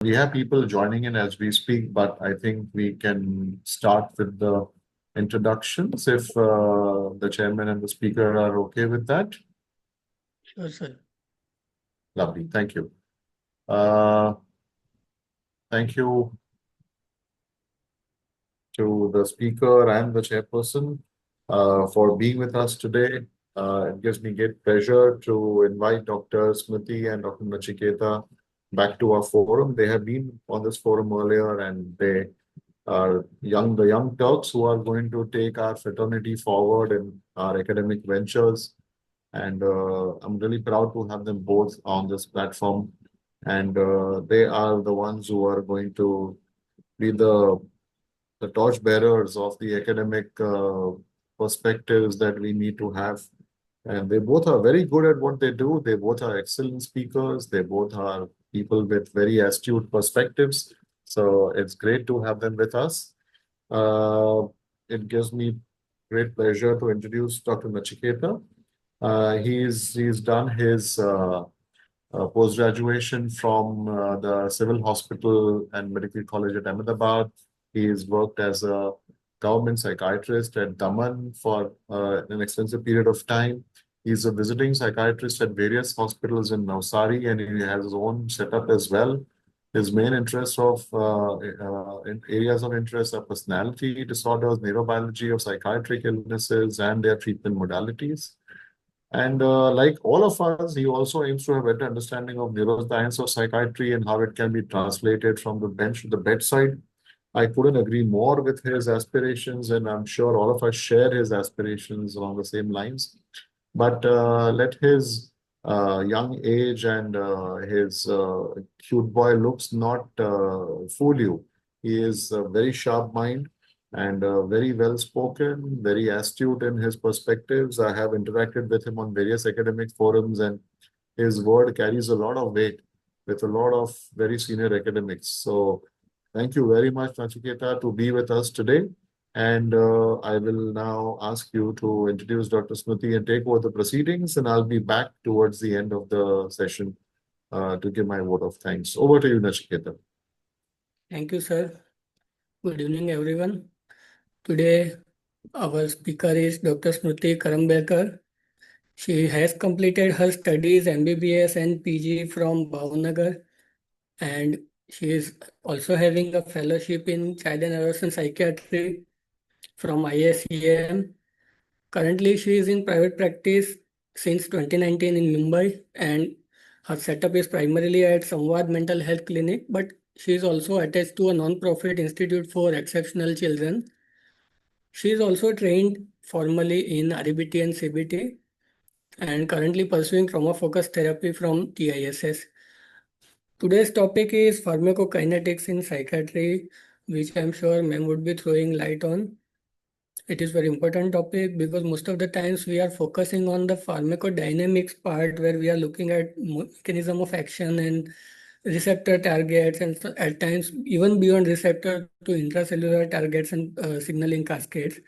We have people joining in as we speak, but I think we can start with the introductions if the chairman and the speaker are okay with that. Sure, sir. Lovely. Thank you. Thank you to the speaker and the chairperson for being with us today. It gives me great pleasure to invite Dr. Smruti and Dr. Nachiketa back to our forum. They have been on this forum earlier, and they are the young Turks who are going to take our fraternity forward in our academic ventures. And I'm really proud to have them both on this platform. And they are the ones who are going to be the torch bearers of the academic perspectives that we need to have. And they both are very good at what they do. They both are excellent speakers. They both are people with very astute perspectives. So it's great to have them with us. It gives me great pleasure to introduce Dr. Nachiketa. He's done his post-graduation from the Civil Hospital and Medical College at Ahmedabad. He's worked as a government psychiatrist at Daman for an extensive period of time. He's a visiting psychiatrist at various hospitals in Navsari, and he has his own setup as well. His main interests of areas of interest are personality disorders, neurobiology of psychiatric illnesses, and their treatment modalities. And like all of us, he also aims to have a better understanding of neuroscience of psychiatry and how it can be translated from the bench to the bedside. I couldn't agree more with his aspirations, and I'm sure all of us share his aspirations along the same lines. But let his young age and his cute boy looks not fool you. He is a very sharp mind and very well spoken, very astute in his perspectives. I have interacted with him on various academic forums, and his word carries a lot of weight with a lot of very senior academics. So thank you very much, Nachiketa, to be with us today. And I will now ask you to introduce Dr. Smruti and take over the proceedings, and I'll be back towards the end of the session to give my vote of thanks. Over to you, Nachiketa. Thank you, sir. Good evening, everyone. Today, our speaker is Dr. Smruti Karambekar. She has completed her studies MBBS and PG from Bhavnagar, and she is also having a fellowship in child and adolescent psychiatry from ISEM. Currently, she is in private practice since 2019 in Mumbai, and her setup is primarily at Samvad Mental Health Clinic, but she is also attached to a non-profit institute for exceptional children. She is also trained formally in RBT and CBT and currently pursuing trauma-focused therapy from TISS. Today's topic is pharmacokinetics in psychiatry, which I'm sure ma'am would be throwing light on. It is very important topic because most of the times we are focusing on the pharmacodynamics part where we are looking at mechanism of action and receptor targets and at times even beyond receptor to intracellular targets and signaling cascades.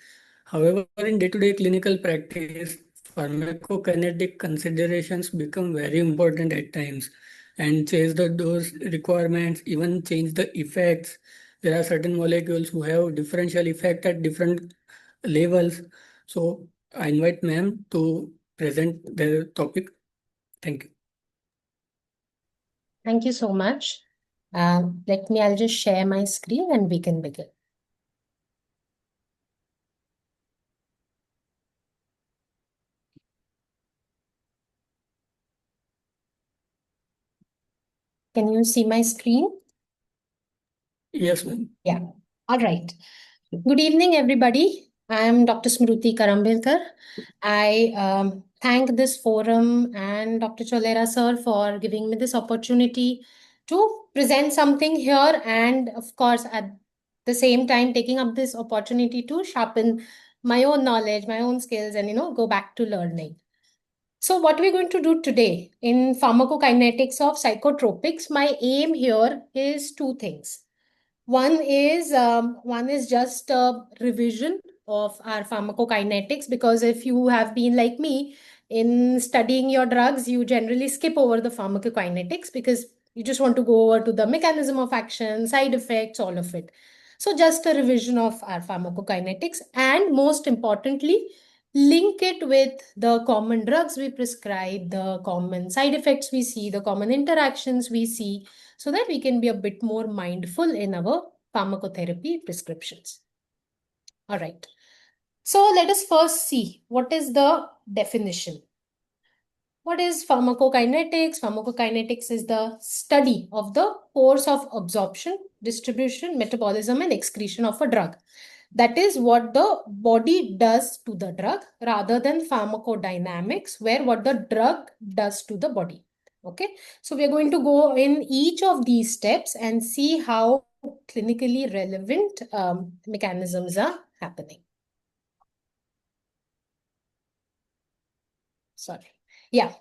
However, in day-to-day clinical practice, pharmacokinetic considerations become very important at times and change the dose requirements, even change the effects. There are certain molecules who have differential effect at different levels. So I invite ma'am to present the topic. Thank you. Thank you so much. I'll just share my screen and we can begin. Can you see my screen? Yes, ma'am. Yeah. All right. Good evening, everybody. I am Dr. Smruti Karambekar. I thank this forum and Dr. Cholera sir for giving me this opportunity to present something here, and of course at the same time taking up this opportunity to sharpen my own knowledge, my own skills, and go back to learning. So what we're going to do today in pharmacokinetics of psychotropics, my aim here is two things. One is just a revision of our pharmacokinetics, because if you have been like me in studying your drugs, you generally skip over the pharmacokinetics because You just want to go over to the mechanism of action, side effects, all of it. So just a revision of our pharmacokinetics, and most importantly, link it with the common drugs we prescribe, the common side effects we see, the common interactions we see, so that we can be a bit more mindful in our pharmacotherapy prescriptions. All right. So let us first see what is the definition. What is pharmacokinetics? Pharmacokinetics is the study of the course of absorption, distribution, metabolism, and excretion of a drug. That is what the body does to the drug, rather than pharmacodynamics, where what the drug does to the body. Okay, so we are going to go in each of these steps and see how clinically relevant mechanisms are happening. Sorry. Yeah.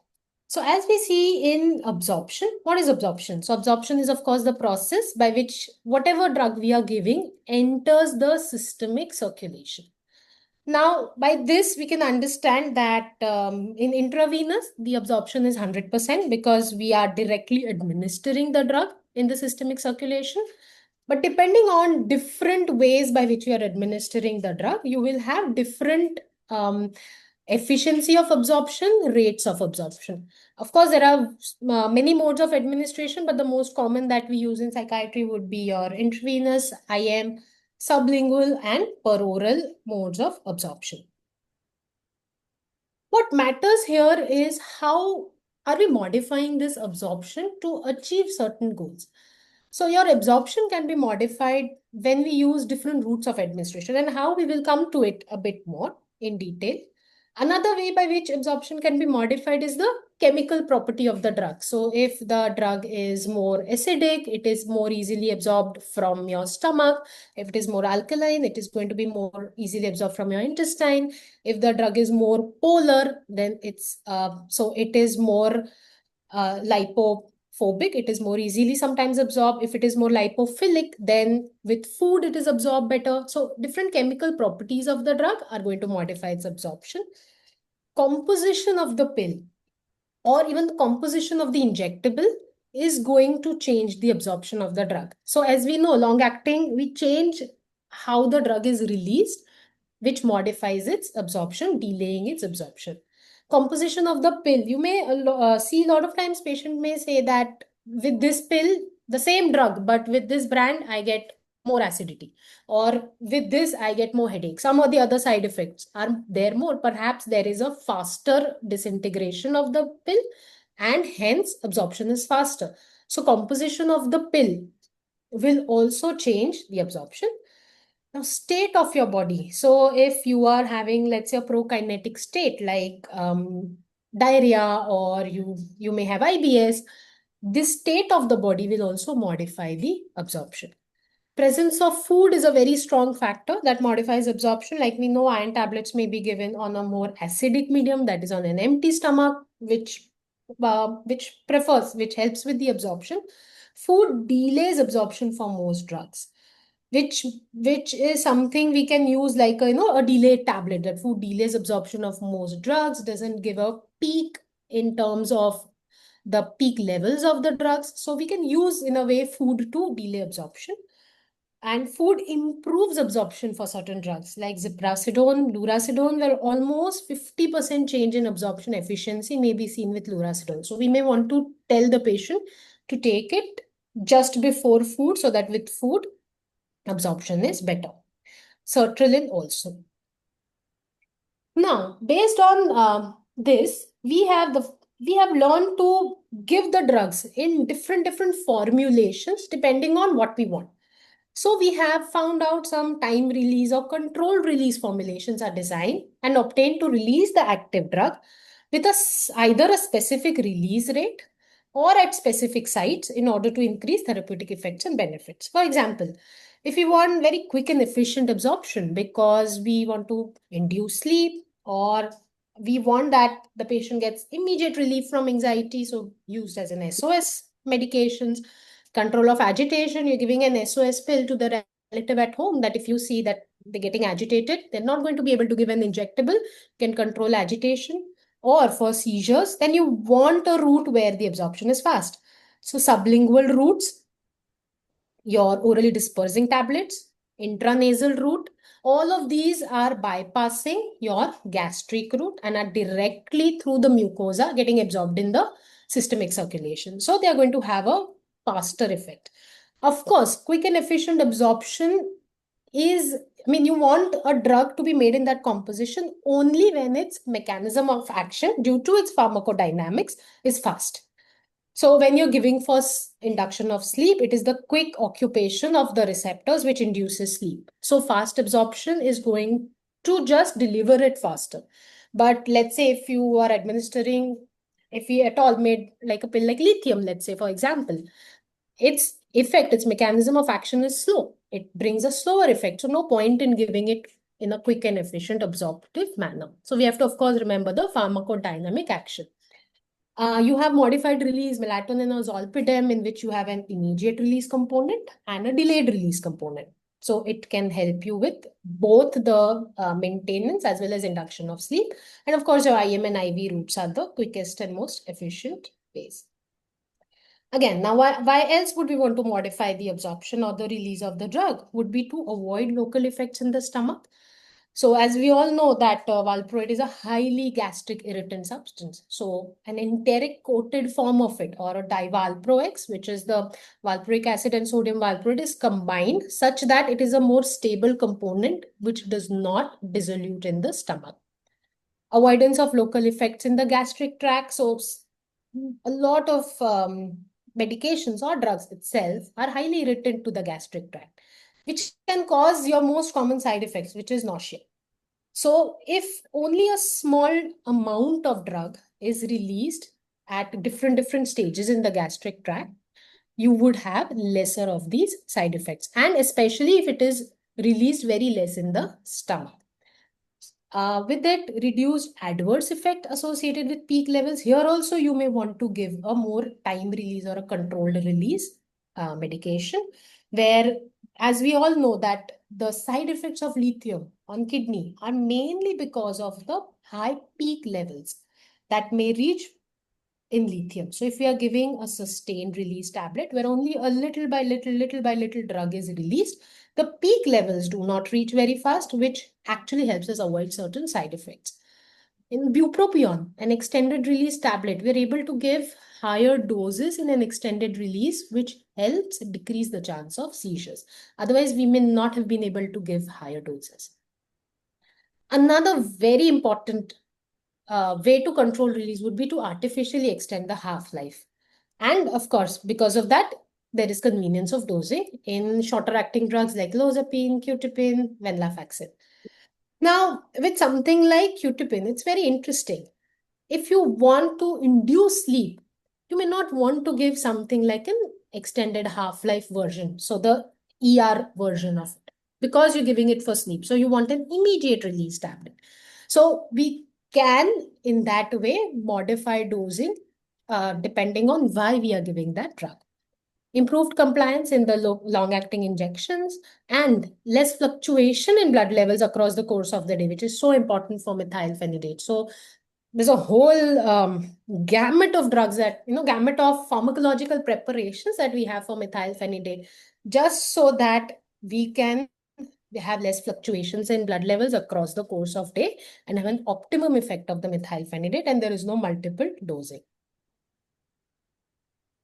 So as we see in absorption, what is absorption? So absorption is, of course, the process by which whatever drug we are giving enters the systemic circulation. Now, by this, we can understand that in intravenous, the absorption is 100% because we are directly administering the drug in the systemic circulation. But depending on different ways by which you are administering the drug, you will have different efficiency of absorption, rates of absorption. Of course, there are many modes of administration, but the most common that we use in psychiatry would be your intravenous, IM, sublingual, and peroral modes of absorption. What matters here is how are we modifying this absorption to achieve certain goals. So your absorption can be modified when we use different routes of administration, and how we will come to it a bit more in detail. Another way by which absorption can be modified is the chemical property of the drug. So if the drug is more acidic, it is more easily absorbed from your stomach. If it is more alkaline, it is going to be more easily absorbed from your intestine. If the drug is more polar, then it's so it is more lipophobic. It is more easily sometimes absorbed. If it is more lipophilic, then with food it is absorbed better. So different chemical properties of the drug are going to modify its absorption. Composition of the pill or even the composition of the injectable is going to change the absorption of the drug. So as we know, long acting, we change how the drug is released, which modifies its absorption, delaying its absorption. Composition of the pill. You may see a lot of times patient may say that with this pill, the same drug, but with this brand, I get more acidity, or with this, I get more headache. Some of the other side effects are there more. Perhaps there is a faster disintegration of the pill, and hence absorption is faster. So composition of the pill will also change the absorption. Now, state of your body. So if you are having, let's say, a prokinetic state like diarrhea, or you may have IBS, this state of the body will also modify the absorption. Presence of food is a very strong factor that modifies absorption. Like we know, iron tablets may be given on a more acidic medium, that is on an empty stomach, which helps with the absorption. Food delays absorption for most drugs, which is something we can use like a delayed tablet. That food delays absorption of most drugs, doesn't give a peak in terms of the peak levels of the drugs. So we can use in a way food to delay absorption. And food improves absorption for certain drugs like ziprasidone, lurasidone, where almost 50% change in absorption efficiency may be seen with lurasidone. So we may want to tell the patient to take it just before food, so that with food, absorption is better. Sertraline also. Now, based on this, we have learned to give the drugs in different formulations depending on what we want. So we have found out some time release or controlled release formulations are designed and obtained to release the active drug with either a specific release rate or at specific sites in order to increase therapeutic effects and benefits. For example, if we want very quick and efficient absorption because we want to induce sleep, or we want that the patient gets immediate relief from anxiety, so used as an SOS medications. Control of agitation, you're giving an SOS pill to the relative at home, that if you see that they're getting agitated, they're not going to be able to give an injectable, can control agitation. Or for seizures, then you want a route where the absorption is fast. So sublingual routes, your orally dispersing tablets, intranasal route, all of these are bypassing your gastric route and are directly through the mucosa getting absorbed in the systemic circulation. So they are going to have a faster effect. Of course, quick and efficient absorption is, I mean, you want a drug to be made in that composition only when its mechanism of action due to its pharmacodynamics is fast. So when you're giving for induction of sleep, it is the quick occupation of the receptors which induces sleep. So fast absorption is going to just deliver it faster. But let's say if you are administering, if we at all made like a pill like lithium, let's say, for example, its effect, its mechanism of action is slow. It brings a slower effect. So no point in giving it in a quick and efficient absorptive manner. So we have to, of course, remember the pharmacodynamic action. You have modified release melatonin or zolpidem, in which you have an immediate release component and a delayed release component. So it can help you with both the maintenance as well as induction of sleep. And of course, your IM and IV routes are the quickest and most efficient ways. Again, now why else would we want to modify the absorption or the release of the drug? Would be to avoid local effects in the stomach. So as we all know that valproate is a highly gastric irritant substance. So an enteric coated form of it, or a divalproex, which is the valproic acid and sodium valproate, is combined such that it is a more stable component which does not dissolute in the stomach. Avoidance of local effects in the gastric tract. So a lot of medications or drugs itself are highly irritant to the gastric tract, which can cause your most common side effects, which is nausea. So if only a small amount of drug is released at different stages in the gastric tract, you would have lesser of these side effects, and especially if it is released very less in the stomach. With that reduced adverse effect associated with peak levels, here also you may want to give a more time release or a controlled release medication, where, as we all know, that the side effects of lithium on kidney are mainly because of the high peak levels that may reach in lithium. So if we are giving a sustained release tablet where only a little by little drug is released, the peak levels do not reach very fast, which actually helps us avoid certain side effects. In bupropion, an extended release tablet, we're able to give higher doses in an extended release, which helps decrease the chance of seizures. Otherwise, we may not have been able to give higher doses. Another very important way to control release would be to artificially extend the half-life. And of course, because of that, there is convenience of dosing in shorter acting drugs like clozapine, QTPin, venlafaxine. Now, with something like QTPin, it's very interesting. If you want to induce sleep, you may not want to give something like an extended half-life version. So the ER version of it, because you're giving it for sleep. So you want an immediate release tablet. So we can, in that way, modify dosing depending on why we are giving that drug. Improved compliance in the long-acting injections and less fluctuation in blood levels across the course of the day, which is so important for methylphenidate. So there's a whole gamut of drugs that, gamut of pharmacological preparations that we have for methylphenidate, just so that we can have less fluctuations in blood levels across the course of day and have an optimum effect of the methylphenidate, and there is no multiple dosing.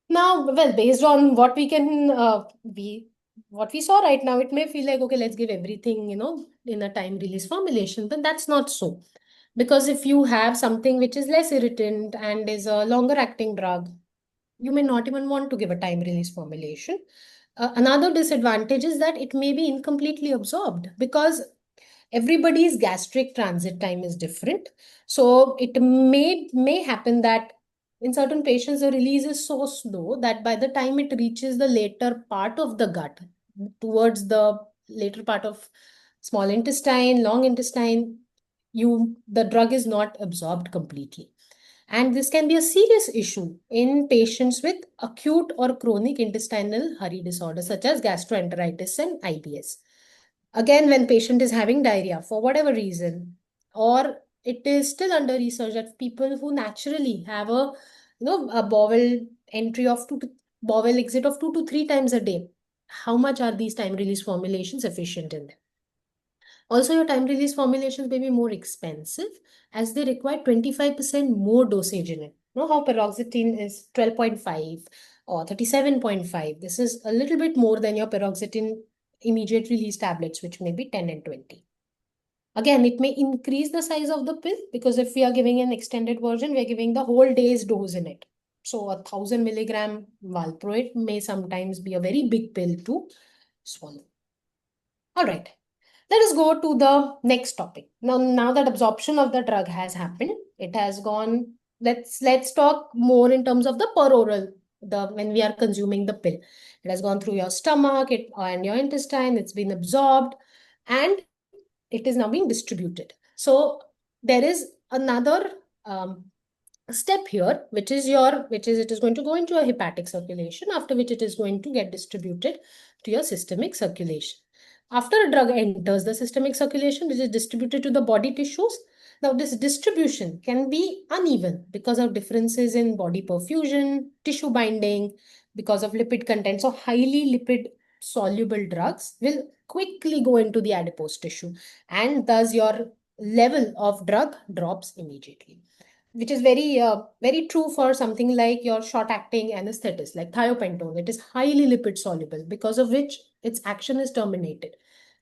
Now, well, based on what we can, what we saw right now, it may feel like, okay, let's give everything, in a time release formulation, but that's not so. Because if you have something which is less irritant and is a longer acting drug, you may not even want to give a time release formulation. Another disadvantage is that it may be incompletely absorbed because everybody's gastric transit time is different. So it may happen that in certain patients, the release is so slow that by the time it reaches the later part of the gut, towards the later part of small intestine, long intestine, the drug is not absorbed completely. And this can be a serious issue in patients with acute or chronic intestinal hurry disorders such as gastroenteritis and IBS. Again, when patient is having diarrhea for whatever reason, or it is still under research that people who naturally have a bowel entry of bowel exit of 2 to 3 times a day. How much are these time release formulations efficient in them? Also, your time release formulations may be more expensive as they require 25% more dosage in it. You know how paroxetine is 12.5 or 37.5. This is a little bit more than your paroxetine immediate release tablets, which may be 10 and 20. Again, it may increase the size of the pill because if we are giving an extended version, we are giving the whole day's dose in it. So 1000 milligram valproate may sometimes be a very big pill to swallow. All right. Let us go to the next topic. Now that absorption of the drug has happened, it has gone. Let's talk more in terms of the per oral, when we are consuming the pill. It has gone through your stomach, and your intestine, it's been absorbed, and it is now being distributed. So there is another step here, which is it is going to go into your hepatic circulation, after which it is going to get distributed to your systemic circulation. After a drug enters the systemic circulation, it is distributed to the body tissues. Now, this distribution can be uneven because of differences in body perfusion, tissue binding, because of lipid content. So, highly lipid soluble drugs will quickly go into the adipose tissue, and thus your level of drug drops immediately, which is very true for something like your short-acting anesthetics, like thiopentone. It is highly lipid soluble, because of which its action is terminated.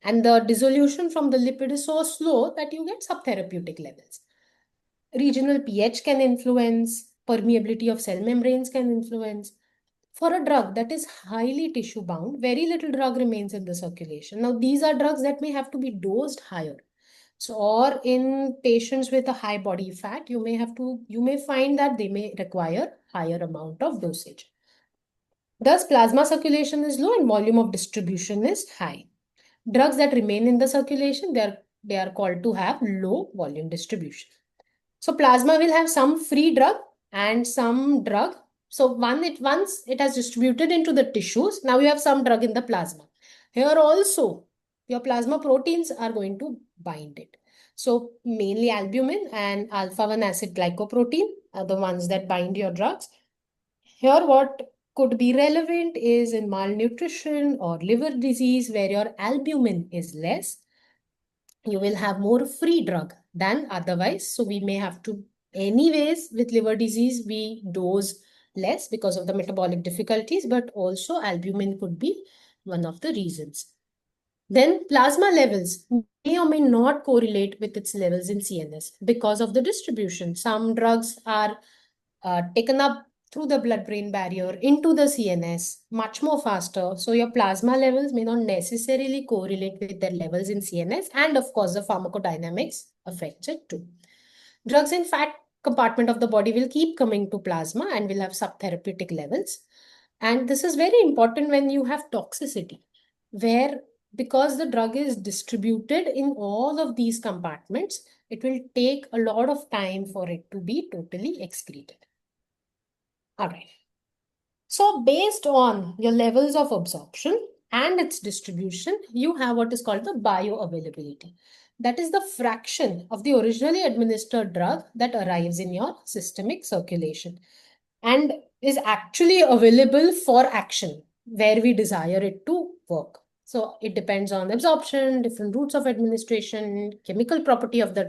And the dissolution from the lipid is so slow that you get subtherapeutic levels. Regional pH can influence, permeability of cell membranes can influence. For a drug that is highly tissue bound, very little drug remains in the circulation. Now, these are drugs that may have to be dosed higher. So, or in patients with a high body fat, you may find that they may require higher amount of dosage. Thus, plasma circulation is low and volume of distribution is high. Drugs that remain in the circulation, they are called to have low volume distribution. So plasma will have some free drug and some drug. So once it has distributed into the tissues, now you have some drug in the plasma. Here also, your plasma proteins are going to bind it. So mainly albumin and alpha-1 acid glycoprotein are the ones that bind your drugs. Here, what could be relevant is in malnutrition or liver disease where your albumin is less, you will have more free drug than otherwise. So we may have to, anyways, with liver disease, we dose less because of the metabolic difficulties, but also albumin could be one of the reasons. Then plasma levels may or may not correlate with its levels in CNS because of the distribution. Some drugs are taken up through the blood-brain barrier into the CNS much more faster. So your plasma levels may not necessarily correlate with their levels in CNS. And of course, the pharmacodynamics affects it too. Drugs in fat compartment of the body will keep coming to plasma and will have subtherapeutic levels. And this is very important when you have toxicity, where because the drug is distributed in all of these compartments, it will take a lot of time for it to be totally excreted. All right. So based on your levels of absorption and its distribution, you have what is called the bioavailability. That is the fraction of the originally administered drug that arrives in your systemic circulation and is actually available for action where we desire it to work. So it depends on absorption, different routes of administration, chemical property of the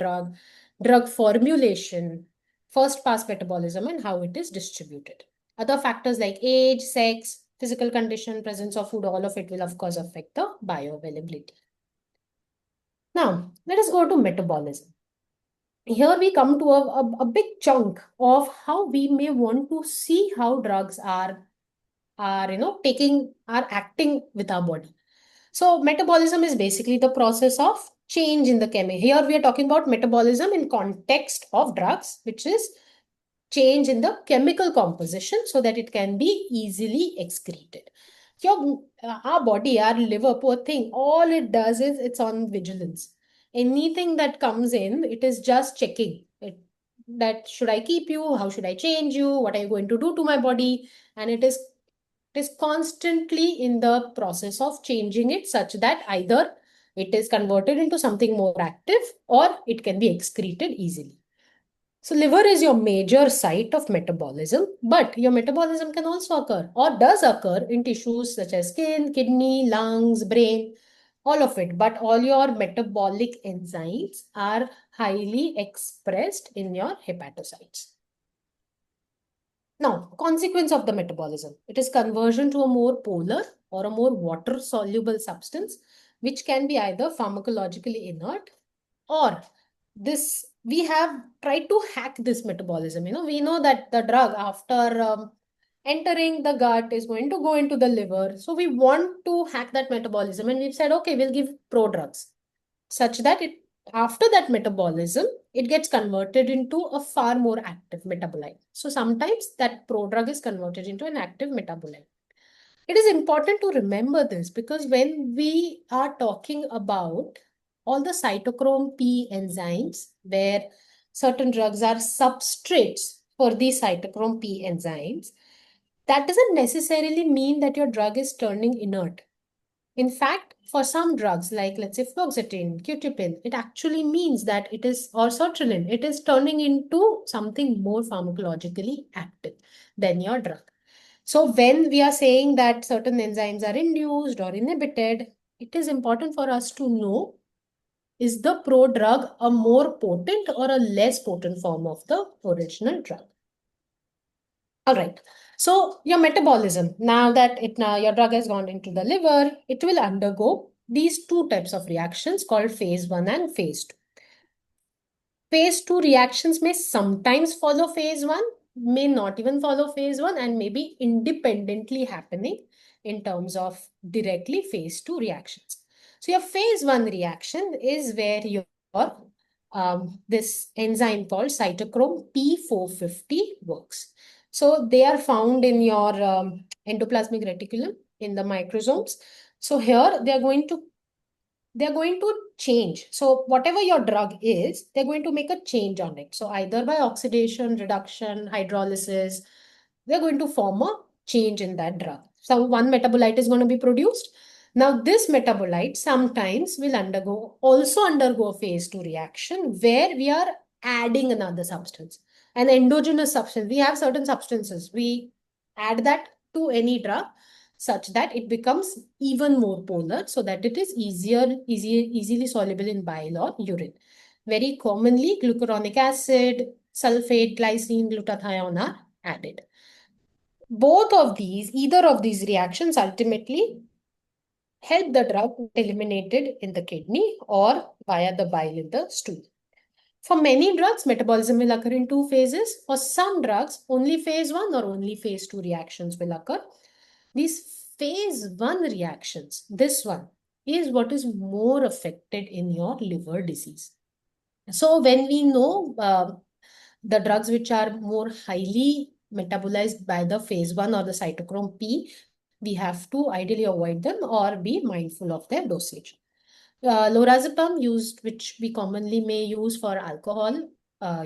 drug formulation, first pass metabolism, and how it is distributed. Other factors like age, sex, physical condition, presence of food, all of it will of course affect the bioavailability. Now, let us go to metabolism. Here we come to a big chunk of how we may want to see how drugs are acting with our body. So metabolism is basically the process of change in the chemical. Here we are talking about metabolism in context of drugs, which is change in the chemical composition so that it can be easily excreted. Our body, our liver, poor thing, all it does is it's on vigilance. Anything that comes in, it is just checking it, that should I keep you? How should I change you? What are you going to do to my body? And it is constantly in the process of changing it such that either it is converted into something more active or it can be excreted easily. So liver is your major site of metabolism, but your metabolism can also occur or does occur in tissues such as skin, kidney, lungs, brain, all of it. But all your metabolic enzymes are highly expressed in your hepatocytes. Now, consequence of the metabolism. It is conversion to a more polar or a more water-soluble substance, which can be either pharmacologically inert or this, we have tried to hack this metabolism. We know that the drug after entering the gut is going to go into the liver. So we want to hack that metabolism and we've said, okay, we'll give prodrugs such that after that metabolism, it gets converted into a far more active metabolite. So sometimes that prodrug is converted into an active metabolite. It is important to remember this because when we are talking about all the cytochrome P enzymes, where certain drugs are substrates for these cytochrome P enzymes, that doesn't necessarily mean that your drug is turning inert. In fact, for some drugs like let's say fluoxetine, QTPIN, it actually means that it is, or sertraline, it is turning into something more pharmacologically active than your drug. So when we are saying that certain enzymes are induced or inhibited, it is important for us to know, is the prodrug a more potent or a less potent form of the original drug? All right. So your metabolism, now that your drug has gone into the liver, it will undergo these two types of reactions called phase 1 and phase 2. Phase 2 reactions may sometimes follow phase 1, may not even follow phase 1, and may be independently happening in terms of directly phase 2 reactions. So your phase 1 reaction is where your this enzyme called cytochrome P450 works. So they are found in your endoplasmic reticulum in the microsomes. So here they're going to change. So whatever your drug is, they're going to make a change on it. So either by oxidation, reduction, hydrolysis, they're going to form a change in that drug. So one metabolite is going to be produced. Now this metabolite sometimes will also undergo a phase 2 reaction where we are adding another substance, an endogenous substance. We have certain substances. We add that to any drug such that it becomes even more polar so that it is easily soluble in bile or urine. Very commonly, glucuronic acid, sulfate, glycine, glutathione are added. Either of these reactions ultimately help the drug eliminated in the kidney or via the bile in the stool. For many drugs, metabolism will occur in two phases. For some drugs, only phase 1 or only phase 2 reactions will occur. These phase 1 reactions, this one, is what is more affected in your liver disease. So when we know the drugs which are more highly metabolized by the phase 1 or the cytochrome P, we have to ideally avoid them or be mindful of their dosage. Lorazepam used, which we commonly may use for alcohol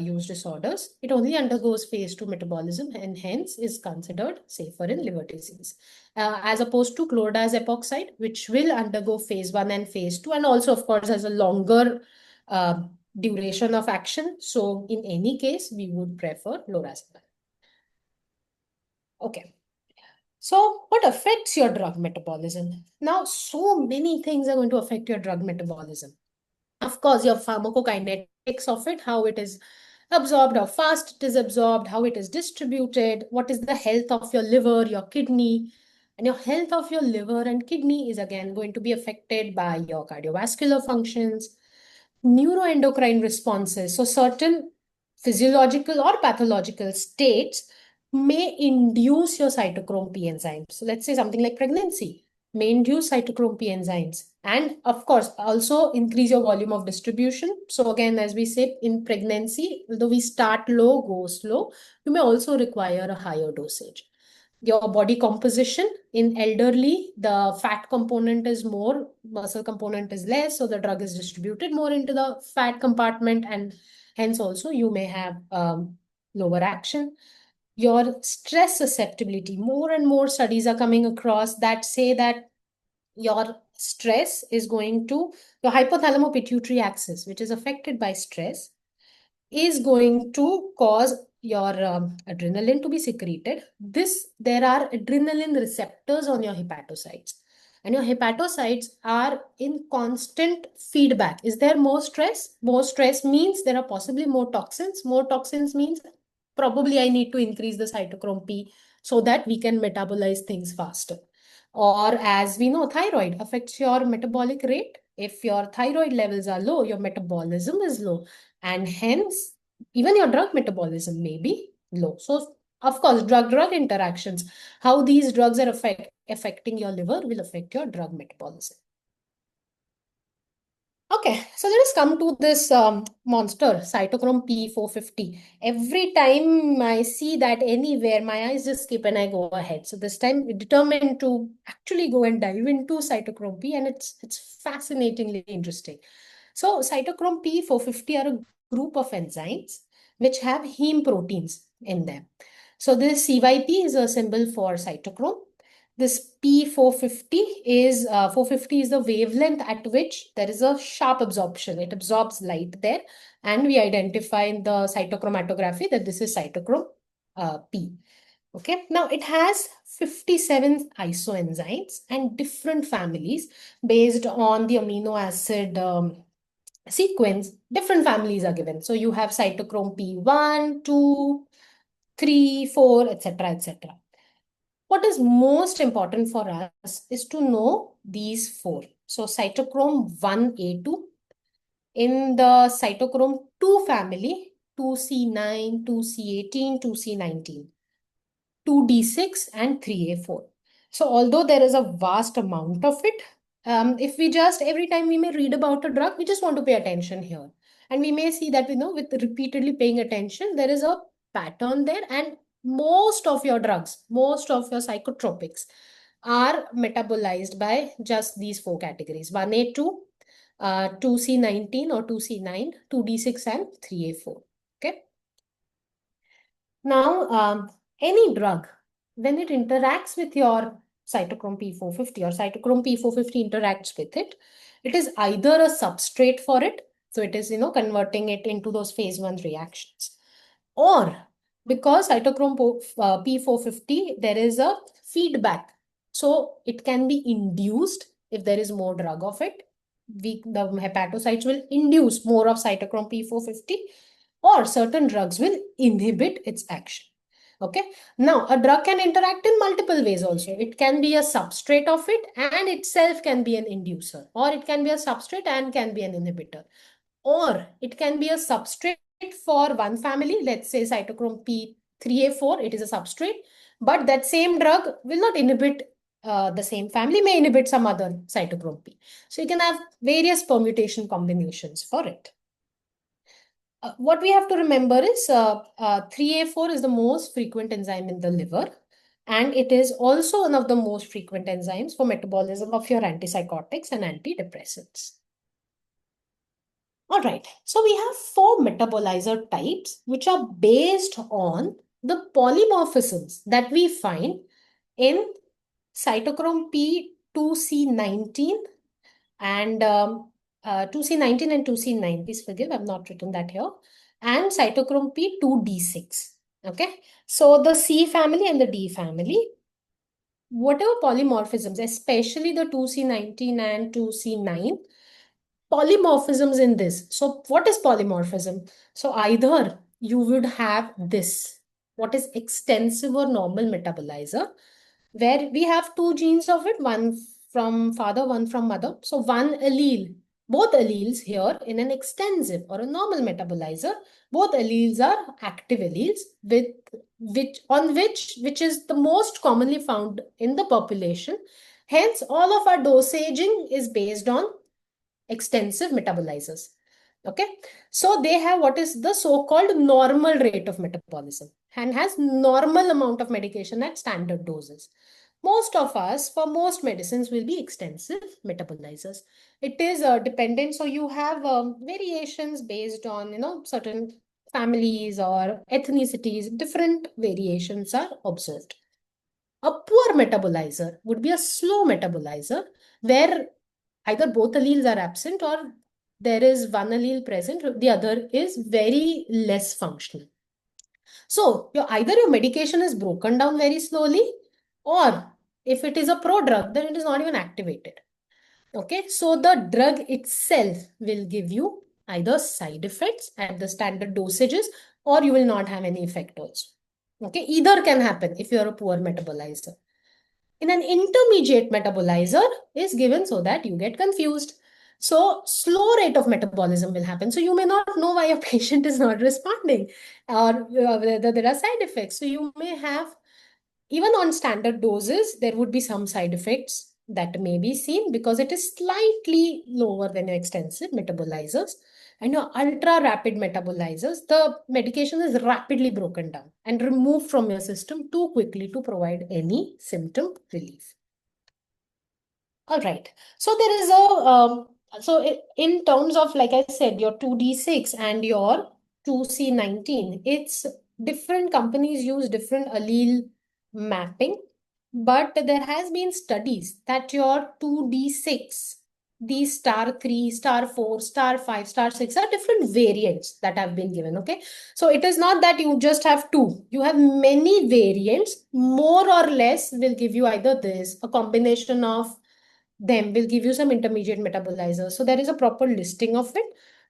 use disorders, it only undergoes phase 2 metabolism and hence is considered safer in liver disease. As opposed to chlorodaz epoxide, which will undergo phase 1 and phase 2 and also of course has a longer duration of action. So in any case, we would prefer lorazepam. Okay. So what affects your drug metabolism? Now, so many things are going to affect your drug metabolism. Of course, your pharmacokinetics of it, how it is absorbed, how fast it is absorbed, how it is distributed, what is the health of your liver, your kidney. And your health of your liver and kidney is again going to be affected by your cardiovascular functions, neuroendocrine responses. So certain physiological or pathological states may induce your cytochrome P enzymes. So let's say something like pregnancy may induce cytochrome P enzymes and of course also increase your volume of distribution. So again, as we say in pregnancy, although we start low, go slow, you may also require a higher dosage. Your body composition in elderly, the fat component is more, muscle component is less, so the drug is distributed more into the fat compartment and hence also you may have lower action. Your stress susceptibility, more and more studies are coming across that say that your stress is going to, your hypothalamo-pituitary axis, which is affected by stress, is going to cause your adrenaline to be secreted. There are adrenaline receptors on your hepatocytes, and your hepatocytes are in constant feedback. Is there more stress? More stress means there are possibly more toxins. More toxins means probably I need to increase the cytochrome P so that we can metabolize things faster. Or as we know, thyroid affects your metabolic rate. If your thyroid levels are low, your metabolism is low, and hence even your drug metabolism may be low. So, of course, drug-drug interactions, how these drugs are affecting your liver will affect your drug metabolism. Okay, so let us come to this monster, cytochrome P450. Every time I see that anywhere, my eyes just skip and I go ahead. So this time we're determined to actually go and dive into cytochrome P, and it's fascinatingly interesting. So cytochrome P450 are a group of enzymes which have heme proteins in them. So this CYP is a symbol for cytochrome. This P450 is 450 is the wavelength at which there is a sharp absorption. It absorbs light there, and we identify in the cytochromatography that this is cytochrome P. Okay, now it has 57 isoenzymes and different families based on the amino acid sequence. Different families are given. So you have cytochrome P1, 2, 3, 4, etc., etc. What is most important for us is to know these four. So cytochrome 1A2, in the cytochrome 2 family, 2C9, 2C18, 2C19, 2D6 and 3A4. So although there is a vast amount of it, if we just, every time we may read about a drug, we just want to pay attention here. And we may see that, with repeatedly paying attention, there is a pattern there, and most of your drugs, most of your psychotropics are metabolized by just these four categories: 1A2, 2C19 or 2C9, 2D6 and 3A4. Okay. Now, any drug, when it interacts with your cytochrome P450 or cytochrome P450 interacts with it, it is either a substrate for it, so it is, converting it into those phase 1 reactions, or because cytochrome P450, there is a feedback, so it can be induced if there is more drug of it. The hepatocytes will induce more of cytochrome P450, or certain drugs will inhibit its action. Okay. Now, a drug can interact in multiple ways also. It can be a substrate of it and itself can be an inducer, or it can be a substrate and can be an inhibitor, or it can be a substrate for one family, let's say cytochrome P3A4, it is a substrate, but that same drug will not inhibit the same family, may inhibit some other cytochrome P. So you can have various permutation combinations for it. What we have to remember is 3A4 is the most frequent enzyme in the liver, and it is also one of the most frequent enzymes for metabolism of your antipsychotics and antidepressants. All right, so we have 4 metabolizer types which are based on the polymorphisms that we find in cytochrome P2C19 and 2C19 and 2C9. Please forgive, I've not written that here. And cytochrome P2D6. Okay, so the C family and the D family, whatever polymorphisms, especially the 2C19 and 2C9, polymorphisms in this. So what is polymorphism? So either you would have this, what is extensive or normal metabolizer, where we have 2 genes of it, one from father, one from mother. So one allele, both alleles here in an extensive or a normal metabolizer, both alleles are active alleles with which is the most commonly found in the population. Hence, all of our dosaging is based on extensive metabolizers. Okay, so they have what is the so-called normal rate of metabolism and has normal amount of medication at standard doses. Most of us, for most medicines, will be extensive metabolizers. It is dependent, so you have variations based on certain families or ethnicities. Different variations are observed. A poor metabolizer would be a slow metabolizer where either both alleles are absent or there is one allele present, the other is very less functional. So either your medication is broken down very slowly, or if it is a prodrug, then it is not even activated. Okay, so the drug itself will give you either side effects at the standard dosages, or you will not have any effect also. Okay, either can happen if you are a poor metabolizer. In an intermediate metabolizer is given so that you get confused. So slow rate of metabolism will happen. So you may not know why your patient is not responding, or whether there are side effects. So you may have, even on standard doses, there would be some side effects that may be seen because it is slightly lower than your extensive metabolizers. And your ultra rapid metabolizers, the medication is rapidly broken down and removed from your system too quickly to provide any symptom relief. All right. So there is in terms of, like I said, your 2D6 and your 2C19, it's different companies use different allele mapping, but there has been studies that your 2D6, these *3, *4, *5, *6 are different variants that have been given. Okay. So it is not that you just have two, you have many variants, more or less will give you either this, a combination of them will give you some intermediate metabolizers. So there is a proper listing of it.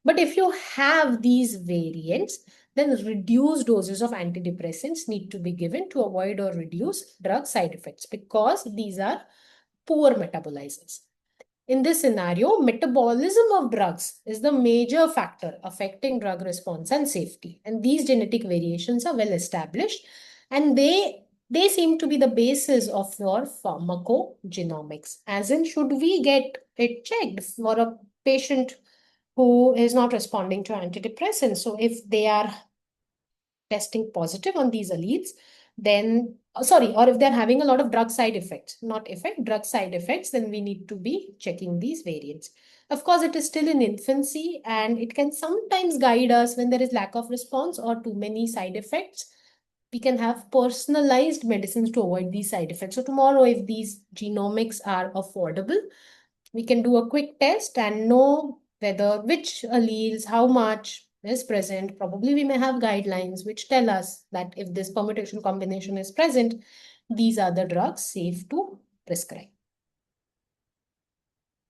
But if you have these variants, then reduced doses of antidepressants need to be given to avoid or reduce drug side effects, because these are poor metabolizers. In this scenario, metabolism of drugs is the major factor affecting drug response and safety. And these genetic variations are well established, and they seem to be the basis of your pharmacogenomics. As in, should we get it checked for a patient who is not responding to antidepressants? So if they are testing positive on these alleles, then, or if they're having a lot of drug side effects, drug side effects, then we need to be checking these variants. Of course, it is still in infancy, and it can sometimes guide us when there is lack of response or too many side effects. We can have personalized medicines to avoid these side effects. So tomorrow, if these genomics are affordable, we can do a quick test and know whether which alleles, how much is present. Probably we may have guidelines which tell us that if this permutation combination is present, these are the drugs safe to prescribe.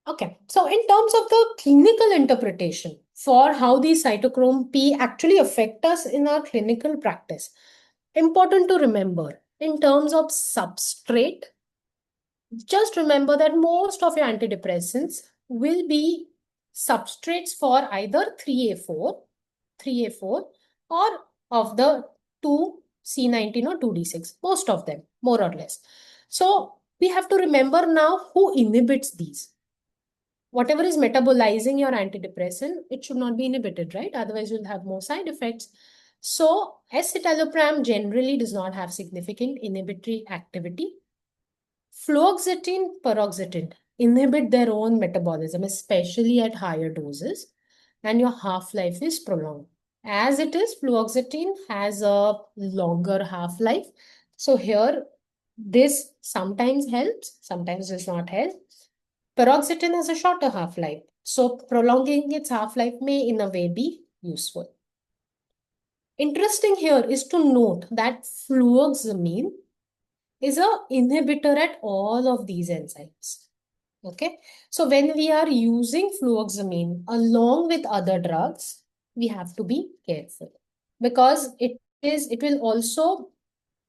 Okay, so in terms of the clinical interpretation for how these cytochrome P actually affect us in our clinical practice, important to remember, in terms of substrate, just remember that most of your antidepressants will be substrates for either 3A4, or of the 2C19 or 2D6, most of them, more or less. So we have to remember now who inhibits these. Whatever is metabolizing your antidepressant, it should not be inhibited, right? Otherwise, you'll have more side effects. So escitalopram generally does not have significant inhibitory activity. Fluoxetine, paroxetine inhibit their own metabolism, especially at higher doses, and your half-life is prolonged. As it is, fluoxetine has a longer half-life. So here, this sometimes helps, sometimes does not help. Paroxetine has a shorter half-life. So prolonging its half-life may in a way be useful. Interesting here is to note that fluoxamine is an inhibitor at all of these enzymes. Okay, so when we are using fluoxamine along with other drugs, we have to be careful, because it will also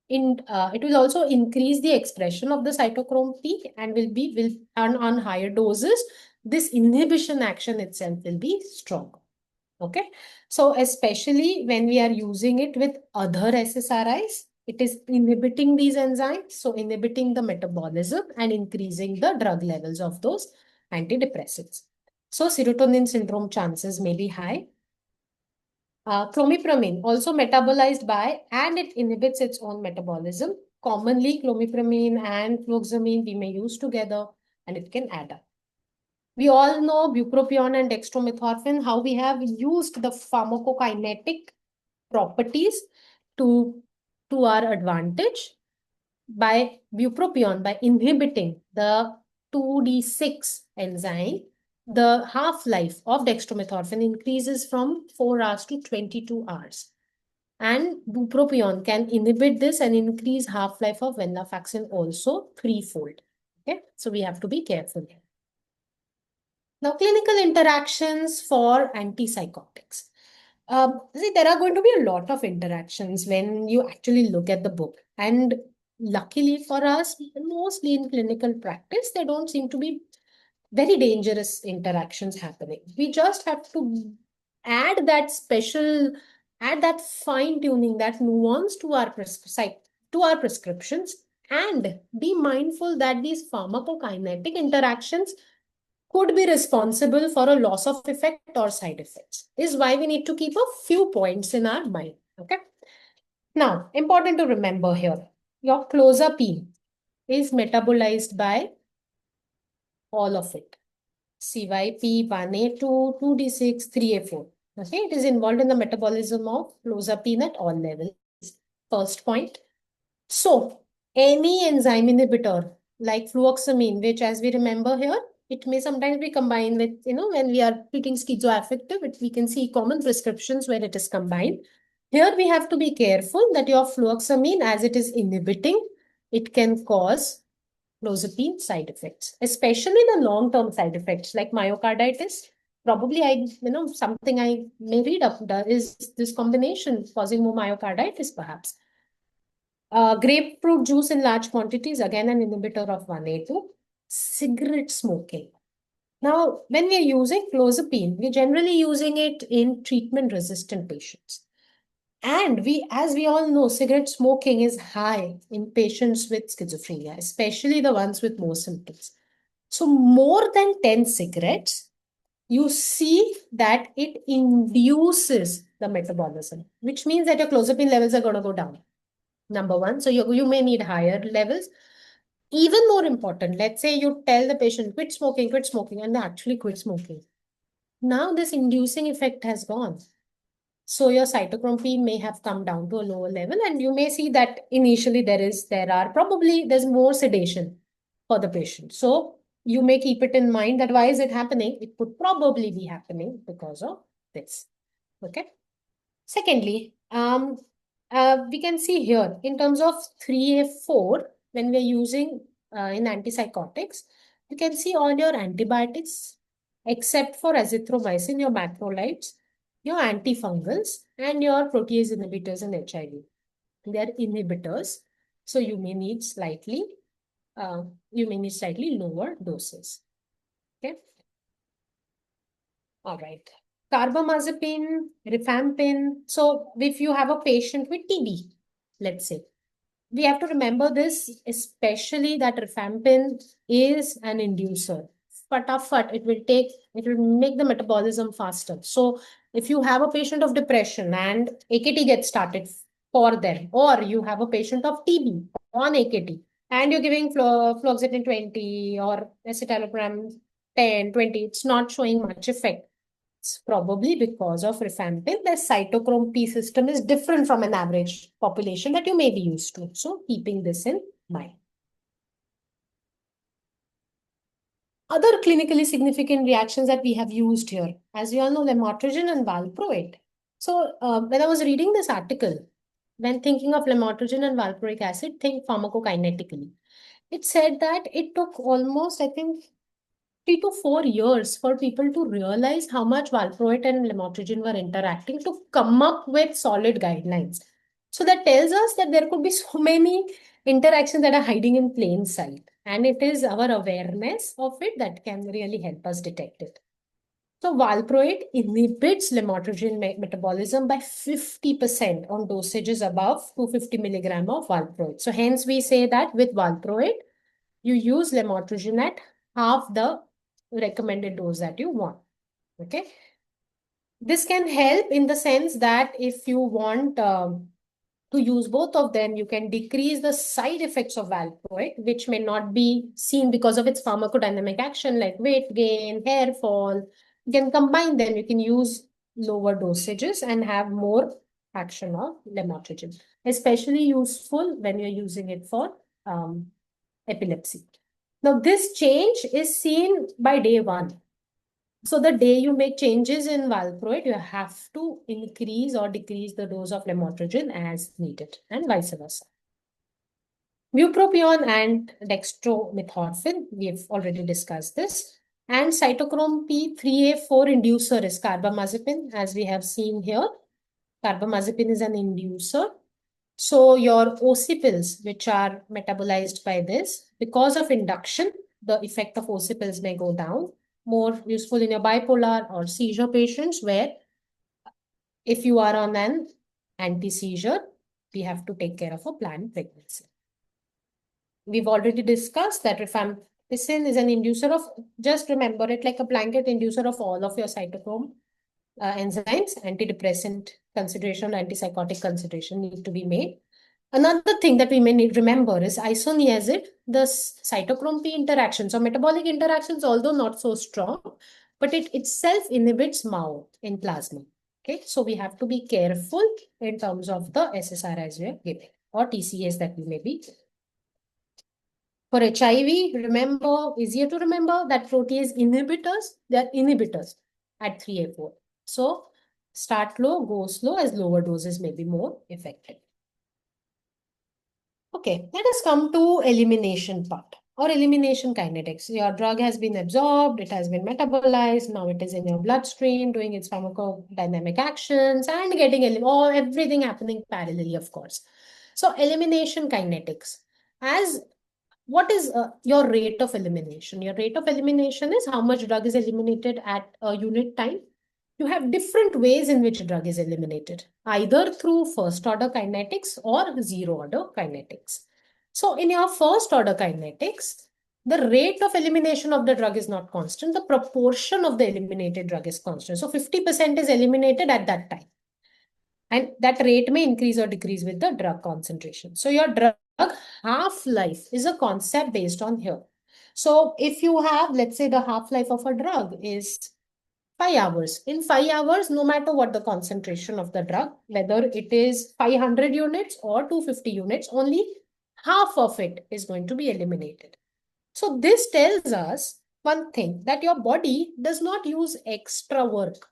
increase the expression of the cytochrome P, and will on higher doses, this inhibition action itself will be strong. Okay, so especially when we are using it with other SSRIs, it is inhibiting these enzymes, so inhibiting the metabolism and increasing the drug levels of those antidepressants. So serotonin syndrome chances may be high. Clomipramine, also metabolized by, and it inhibits its own metabolism. Commonly, clomipramine and fluoxamine we may use together, and it can add up. We all know bupropion and dextromethorphan, how we have used the pharmacokinetic properties to our advantage. By bupropion, by inhibiting the 2D6 enzyme, the half-life of dextromethorphan increases from 4 hours to 22 hours. And bupropion can inhibit this and increase half-life of venlafaxine also threefold. Okay, so we have to be careful here. Now, clinical interactions for antipsychotics. See, there are going to be a lot of interactions when you actually look at the book. And luckily for us, mostly in clinical practice, there don't seem to be very dangerous interactions happening. We just have to add that fine tuning, that nuance to our prescriptions, and be mindful that these pharmacokinetic interactions could be responsible for a loss of effect or side effects. Is why we need to keep a few points in our mind. Okay. Now, important to remember here, your clozapine is metabolized by all of it. CYP, 1A2, 2D6, 3A4. Okay, it is involved in the metabolism of clozapine at all levels. First point. So, any enzyme inhibitor like fluoxamine, which as we remember here, it may sometimes be combined with, when we are treating schizoaffective, we can see common prescriptions where it is combined. Here we have to be careful that your fluoxamine, as it is inhibiting, it can cause clozapine side effects, especially the long-term side effects like myocarditis. Probably something I may read up is this combination causing more myocarditis perhaps. Grapefruit juice in large quantities, again an inhibitor of 1A2. Cigarette smoking. Now, when we are using clozapine, we're generally using it in treatment-resistant patients. And as we all know, cigarette smoking is high in patients with schizophrenia, especially the ones with more symptoms. So more than 10 cigarettes, you see that it induces the metabolism, which means that your clozapine levels are going to go down. Number one, so you may need higher levels. Even more important, let's say you tell the patient, quit smoking, and they actually quit smoking. Now this inducing effect has gone. So your cytochrome may have come down to a lower level, and you may see that initially there's more sedation for the patient. So you may keep it in mind that why is it happening? It could probably be happening because of this. Okay. Secondly, we can see here in terms of 3A4, when we're using in antipsychotics, you can see all your antibiotics except for azithromycin, your macrolides, your antifungals, and your protease inhibitors in HIV. They're inhibitors, so you may need slightly lower doses. Okay. All right. Carbamazepine, rifampin. So if you have a patient with TB, let's say, we have to remember this, especially that rifampin is an inducer. Fatafat, it will make the metabolism faster. So if you have a patient of depression and AKT gets started for them, or you have a patient of TB on AKT and you're giving fluoxetine 20 or escitalopram 10, 20, it's not showing much effect. It's probably because of rifampin. The cytochrome P system is different from an average population that you may be used to. So keeping this in mind. Other clinically significant reactions that we have used here, as you all know, lamotrigine and valproate. So when I was reading this article, when thinking of lamotrigine and valproic acid, think pharmacokinetically. It said that it took almost, I think, 3 to 4 years for people to realize how much valproate and lamotrigine were interacting to come up with solid guidelines. So that tells us that there could be so many interactions that are hiding in plain sight. And it is our awareness of it that can really help us detect it. So valproate inhibits lamotrigine metabolism by 50% on dosages above 250 milligram of valproate. So hence we say that with valproate, you use lamotrigine at half the recommended dose that you want. Okay. This can help in the sense that if you want to use both of them, you can decrease the side effects of valproate, which may not be seen because of its pharmacodynamic action like weight gain, hair fall. You can combine them. You can use lower dosages and have more action of lamotrigine, especially useful when you're using it for epilepsy. Now, this change is seen by day 1. So the day you make changes in valproate, you have to increase or decrease the dose of lamotrigine as needed, and vice versa. Bupropion and dextromethorphan, we've already discussed this. And cytochrome P3A4 inducer is carbamazepine, as we have seen here. Carbamazepine is an inducer. So your ocipils, which are metabolized by this, because of induction, the effect of ocipils may go down. More useful in your bipolar or seizure patients, where if you are on an anti-seizure, we have to take care of a planned pregnancy. We've already discussed that rifampicin is an inducer of, just remember it like a blanket inducer of all of your cytochrome enzymes. Antidepressant consideration, antipsychotic consideration need to be made. Another thing that we may need to remember is isoniazid, the cytochrome P interactions or metabolic interactions, although not so strong, but it itself inhibits MAO in plasma. Okay, so we have to be careful in terms of the SSRIs we are giving or TCAs that we may be. For HIV, remember, easier to remember that protease inhibitors, they are inhibitors at 3A4. So start low, go slow, as lower doses may be more effective. Okay, let us come to elimination part or elimination kinetics. Your drug has been absorbed, it has been metabolized, now it is in your bloodstream doing its pharmacodynamic actions and getting everything happening parallelly, of course. So elimination kinetics. What is your rate of elimination? Your rate of elimination is how much drug is eliminated at a unit time. You have different ways in which drug is eliminated, either through first order kinetics or zero order kinetics. So in your first order kinetics, the rate of elimination of the drug is not constant. The proportion of the eliminated drug is constant. So 50% is eliminated at that time. And that rate may increase or decrease with the drug concentration. So your drug half-life is a concept based on here. So if you have, let's say the half-life of a drug is 5 hours. In 5 hours, no matter what the concentration of the drug, whether it is 500 units or 250 units, only half of it is going to be eliminated. So this tells us one thing, that your body does not use extra work.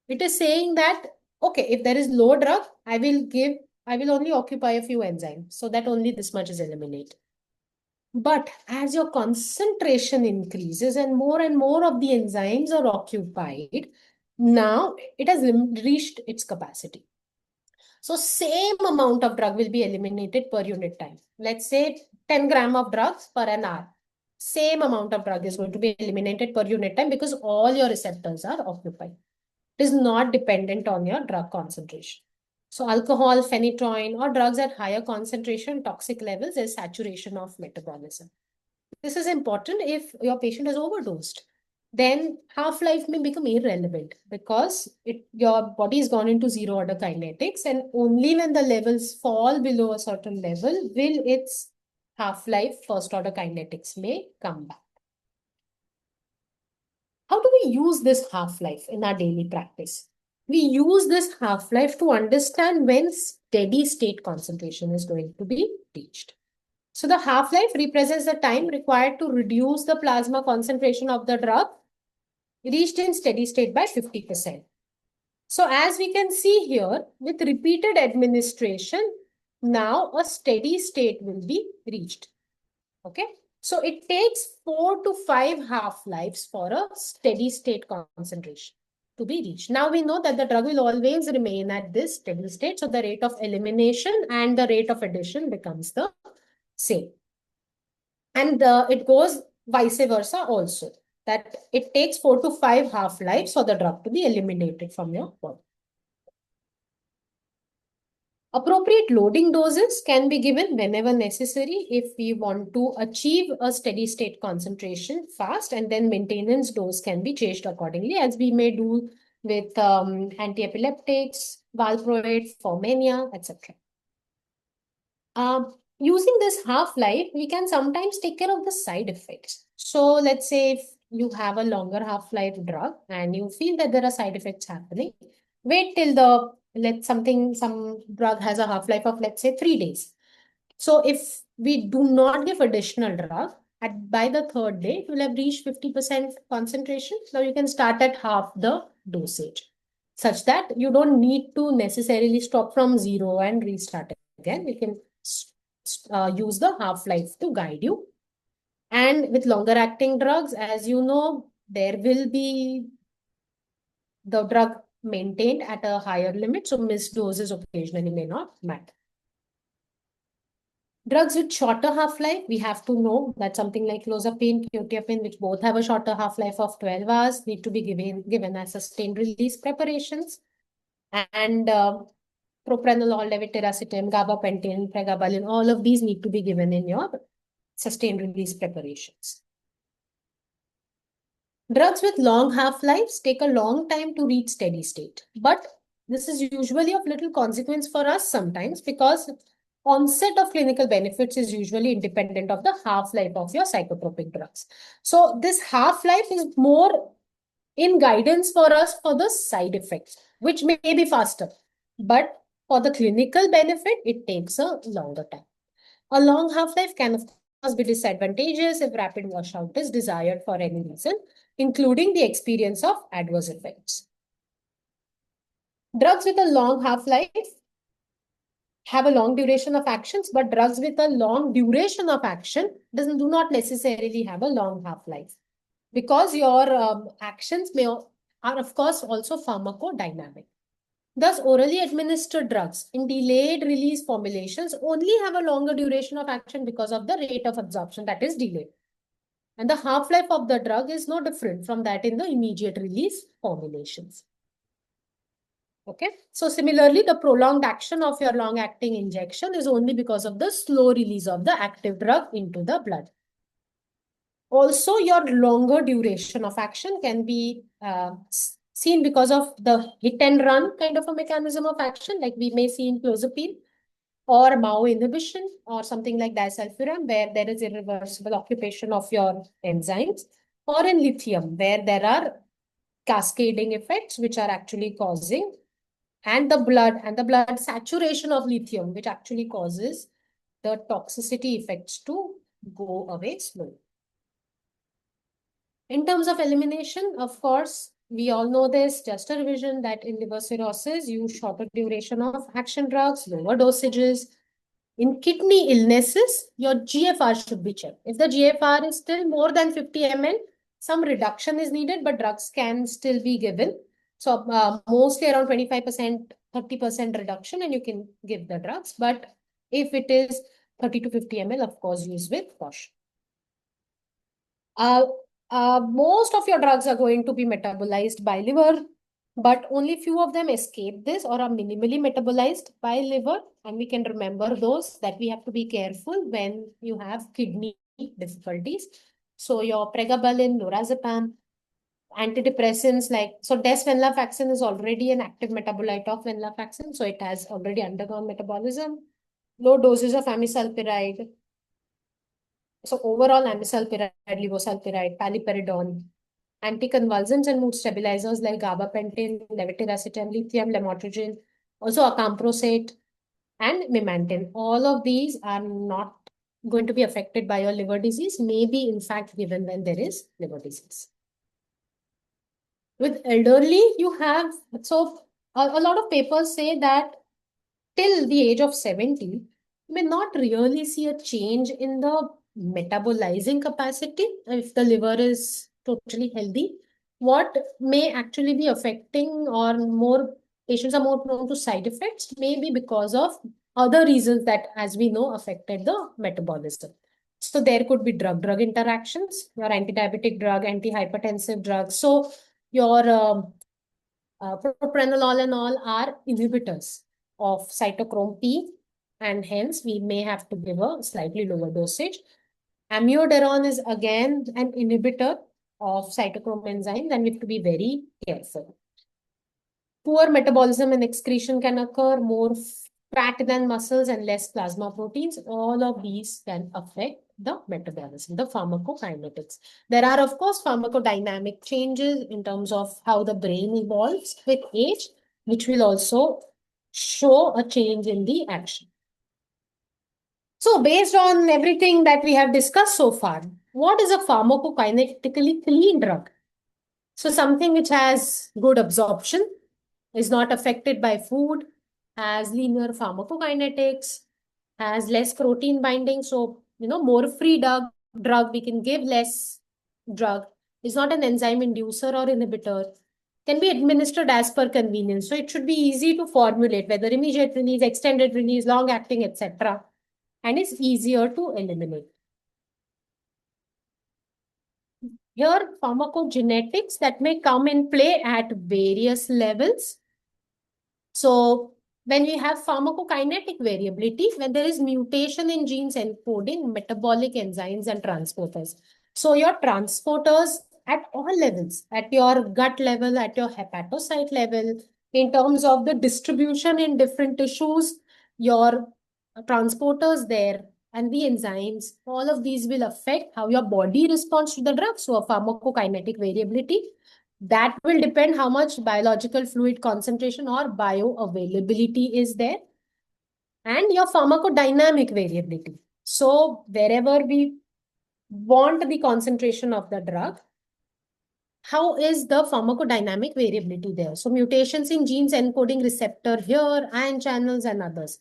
It is saying that, okay, if there is low drug, I will only occupy a few enzymes so that only this much is eliminated. But as your concentration increases and more of the enzymes are occupied, now it has reached its capacity. So same amount of drug will be eliminated per unit time. Let's say 10 grams of drugs per an hour. Same amount of drug is going to be eliminated per unit time because all your receptors are occupied. It is not dependent on your drug concentration. So alcohol, phenytoin, or drugs at higher concentration, toxic levels is saturation of metabolism. This is important if your patient has overdosed. Then half-life may become irrelevant because your body has gone into zero order kinetics, and only when the levels fall below a certain level will its half-life first order kinetics may come back. How do we use this half-life in our daily practice? We use this half-life to understand when steady state concentration is going to be reached. So the half-life represents the time required to reduce the plasma concentration of the drug reached in steady state by 50%. So as we can see here, with repeated administration, now a steady state will be reached. Okay. So it takes 4 to 5 half-lives for a steady state concentration to be reached. Now we know that the drug will always remain at this steady state. So the rate of elimination and the rate of addition becomes the same. And it goes vice versa also, that it takes 4 to 5 half-lives for the drug to be eliminated from your body. Appropriate loading doses can be given whenever necessary if we want to achieve a steady state concentration fast, and then maintenance dose can be changed accordingly, as we may do with anti-epileptics, valproate for mania, etc. Using this half-life, we can sometimes take care of the side effects. So let's say if you have a longer half-life drug and you feel that there are side effects happening, wait till some drug has a half-life of, let's say, 3 days. So if we do not give additional drug, by the third day, you will have reached 50% concentration. Now you can start at half the dosage, such that you don't need to necessarily stop from zero and restart again. You can use the half-life to guide you. And with longer acting drugs, as you know, there will be the drug maintained at a higher limit, so missed doses occasionally may not matter. Drugs with shorter half-life, we have to know that something like clozapine, quetiapine, which both have a shorter half-life of 12 hours, need to be given as sustained release preparations. And propranolol, levetiracetam, gabapentin, pregabalin, all of these need to be given in your sustained release preparations. Drugs with long half-lives take a long time to reach steady state, but this is usually of little consequence for us sometimes, because onset of clinical benefits is usually independent of the half-life of your psychotropic drugs. So this half-life is more in guidance for us for the side effects, which may be faster, but for the clinical benefit, it takes a longer time. A long half-life can, of course, be disadvantageous if rapid washout is desired for any reason, including the experience of adverse effects. Drugs with a long half-life have a long duration of actions, but drugs with a long duration of action do not necessarily have a long half-life, because your actions are, of course, also pharmacodynamic. Thus, orally administered drugs in delayed release formulations only have a longer duration of action because of the rate of absorption that is delayed. And the half-life of the drug is no different from that in the immediate release formulations. Okay, so similarly, the prolonged action of your long-acting injection is only because of the slow release of the active drug into the blood. Also, your longer duration of action can be seen because of the hit and run kind of a mechanism of action, like we may see in clozapine, or MAO inhibition, or something like disulfiram, where there is irreversible occupation of your enzymes, or in lithium, where there are cascading effects which are actually causing, and the blood saturation of lithium, which actually causes the toxicity effects to go away slowly. In terms of elimination, of course, we all know this, just a revision, that in liver cirrhosis, use shorter duration of action drugs, lower dosages. In kidney illnesses, your GFR should be checked. If the GFR is still more than 50 ml, some reduction is needed, but drugs can still be given. So mostly around 25%, 30% reduction, and you can give the drugs. But if it is 30 to 50 ml, of course, use with caution. Most of your drugs are going to be metabolized by liver, but only few of them escape this or are minimally metabolized by liver. And we can remember those, that we have to be careful when you have kidney difficulties. So your pregabalin, lorazepam, antidepressants like, so desvenlafaxine is already an active metabolite of venlafaxine, so it has already undergone metabolism. Low doses of amisulpiride. So overall, amisulpiride, levosulpiride, paliperidone, anticonvulsants and mood stabilizers like gabapentin, levetiracetam, lithium, lamotrigine, also acamprosate and memantine. All of these are not going to be affected by your liver disease, may be in fact given when there is liver disease. With elderly, you have, so a lot of papers say that till the age of 70, you may not really see a change in the metabolizing capacity if the liver is totally healthy. What may actually be affecting, or more patients are more prone to side effects, may be because of other reasons that, as we know, affected the metabolism. So there could be drug-drug interactions, your anti-diabetic drug, anti-hypertensive drugs. So your propranolol and all are inhibitors of cytochrome P, and hence we may have to give a slightly lower dosage. Amiodarone is again an inhibitor of cytochrome enzymes, and we have to be very careful. Poor metabolism and excretion can occur, more fat than muscles and less plasma proteins. All of these can affect the metabolism, the pharmacokinetics. There are, of course, pharmacodynamic changes in terms of how the brain evolves with age, which will also show a change in the action. So based on everything that we have discussed so far, what is a pharmacokinetically clean drug? So something which has good absorption, is not affected by food, has linear pharmacokinetics, has less protein binding. So, more free drug, we can give less drug, is not an enzyme inducer or inhibitor, can be administered as per convenience. So it should be easy to formulate, whether immediate release, extended release, long acting, etc. And is easier to eliminate. Here, pharmacogenetics that may come in play at various levels. So when we have pharmacokinetic variability, when there is mutation in genes encoding metabolic enzymes and transporters. So your transporters at all levels, at your gut level, at your hepatocyte level, in terms of the distribution in different tissues, your transporters there and the enzymes, all of these will affect how your body responds to the drug. So a pharmacokinetic variability that will depend how much biological fluid concentration or bioavailability is there, and your pharmacodynamic variability. So wherever we want the concentration of the drug, how is the pharmacodynamic variability there? So mutations in genes encoding receptor here, ion channels and others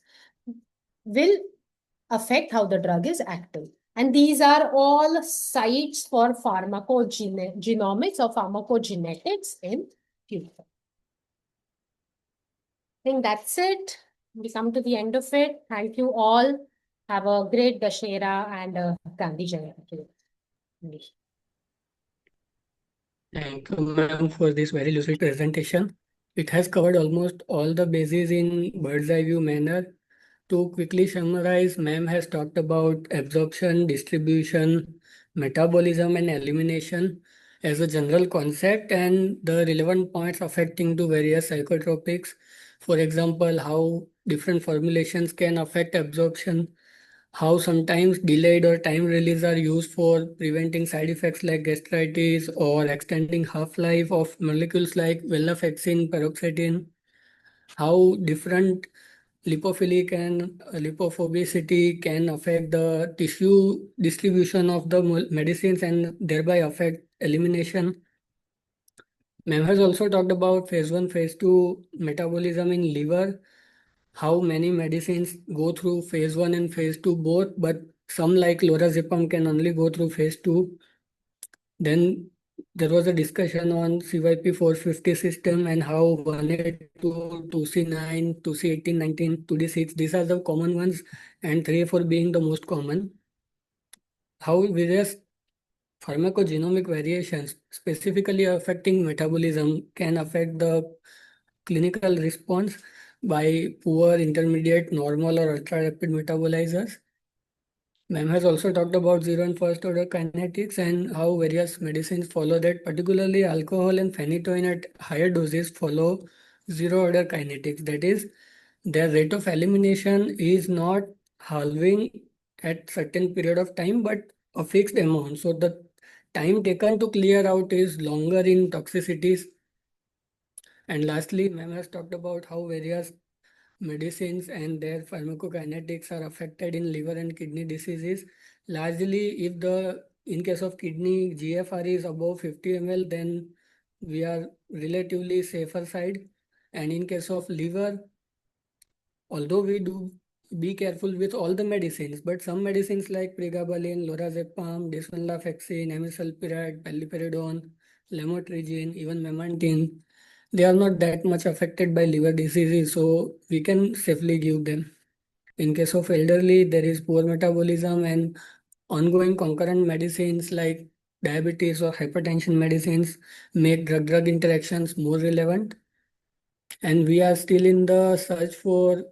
will affect how the drug is active. And these are all sites for pharmacogenomics or pharmacogenetics in future. I think that's it. We come to the end of it. Thank you all. Have a great Dashera and Gandhi Jayanti. Thank you, ma'am, for this very lucid presentation. It has covered almost all the bases in bird's eye view manner. To quickly summarize, ma'am has talked about absorption, distribution, metabolism, and elimination as a general concept and the relevant points affecting to various psychotropics. For example, how different formulations can affect absorption, how sometimes delayed or time release are used for preventing side effects like gastritis or extending half-life of molecules like venlafaxine, paroxetine, how different lipophilic and lipophobicity can affect the tissue distribution of the medicines and thereby affect elimination. Ma'am has also talked about phase 1, phase 2 metabolism in liver, how many medicines go through phase 1 and phase 2 both, but some like lorazepam can only go through phase 2. Then there was a discussion on CYP 450 system and how 1A2, 2C9, 2C18, 19, 2D6, these are the common ones, and 3A4 being the most common. How various pharmacogenomic variations specifically affecting metabolism can affect the clinical response by poor, intermediate, normal, or ultra rapid metabolizers. Ma'am has also talked about zero and first order kinetics and how various medicines follow that, particularly alcohol and phenytoin at higher doses follow zero order kinetics. That is, their rate of elimination is not halving at certain period of time, but a fixed amount. So the time taken to clear out is longer in toxicities. And lastly, ma'am has talked about how various medicines and their pharmacokinetics are affected in liver and kidney diseases. Largely, if in case of kidney, GFR is above 50 ml, then we are relatively safer side. And in case of liver, although we do be careful with all the medicines, but some medicines like pregabalin, lorazepam, desvenlafaxine, amisulpiride, paliperidone, lamotrigine, even memantine, they are not that much affected by liver diseases, so we can safely give them. In case of elderly, there is poor metabolism and ongoing concurrent medicines like diabetes or hypertension medicines make drug-drug interactions more relevant. And we are still in the search for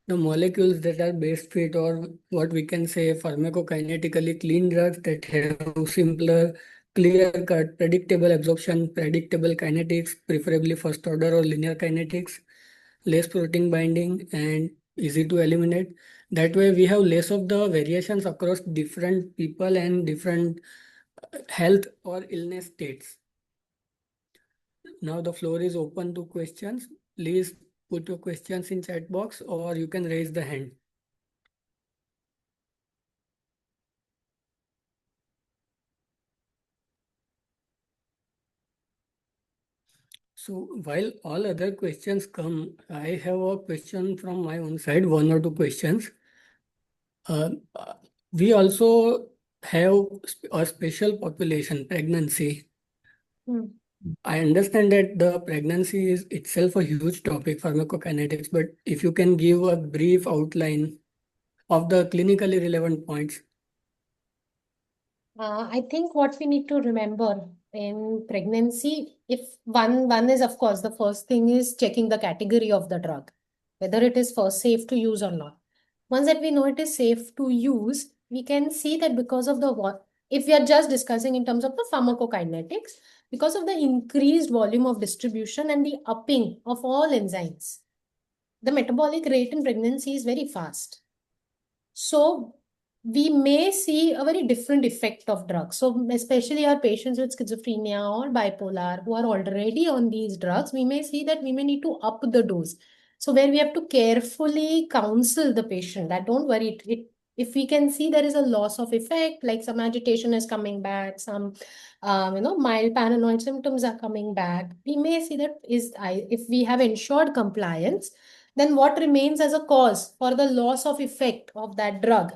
the molecules that are best fit, or what we can say pharmacokinetically clean drugs that have simpler, clear cut, predictable absorption, predictable kinetics, preferably first order or linear kinetics, less protein binding, and easy to eliminate. That way we have less of the variations across different people and different health or illness states. Now the floor is open to questions. Please put your questions in chat box or you can raise the hand. So while all other questions come, I have a question from my own side, one or two questions. Uh, uh, we also have a special population, pregnancy. Hmm. I understand that the pregnancy is itself a huge topic, pharmacokinetics, but if you can give a brief outline of the clinically relevant points. I think what we need to remember in pregnancy, if one is, of course, the first thing is checking the category of the drug, whether it is for safe to use or not. Once that we know it is safe to use, we can see that because of the what, if we are just discussing in terms of the pharmacokinetics, because of the increased volume of distribution and the upping of all enzymes, the metabolic rate in pregnancy is very fast. So we may see a very different effect of drugs. So especially our patients with schizophrenia or bipolar who are already on these drugs, we may see that we may need to up the dose. So where we have to carefully counsel the patient that don't worry, if we can see there is a loss of effect, like some agitation is coming back, some mild paranoid symptoms are coming back, we may see that if we have ensured compliance, then what remains as a cause for the loss of effect of that drug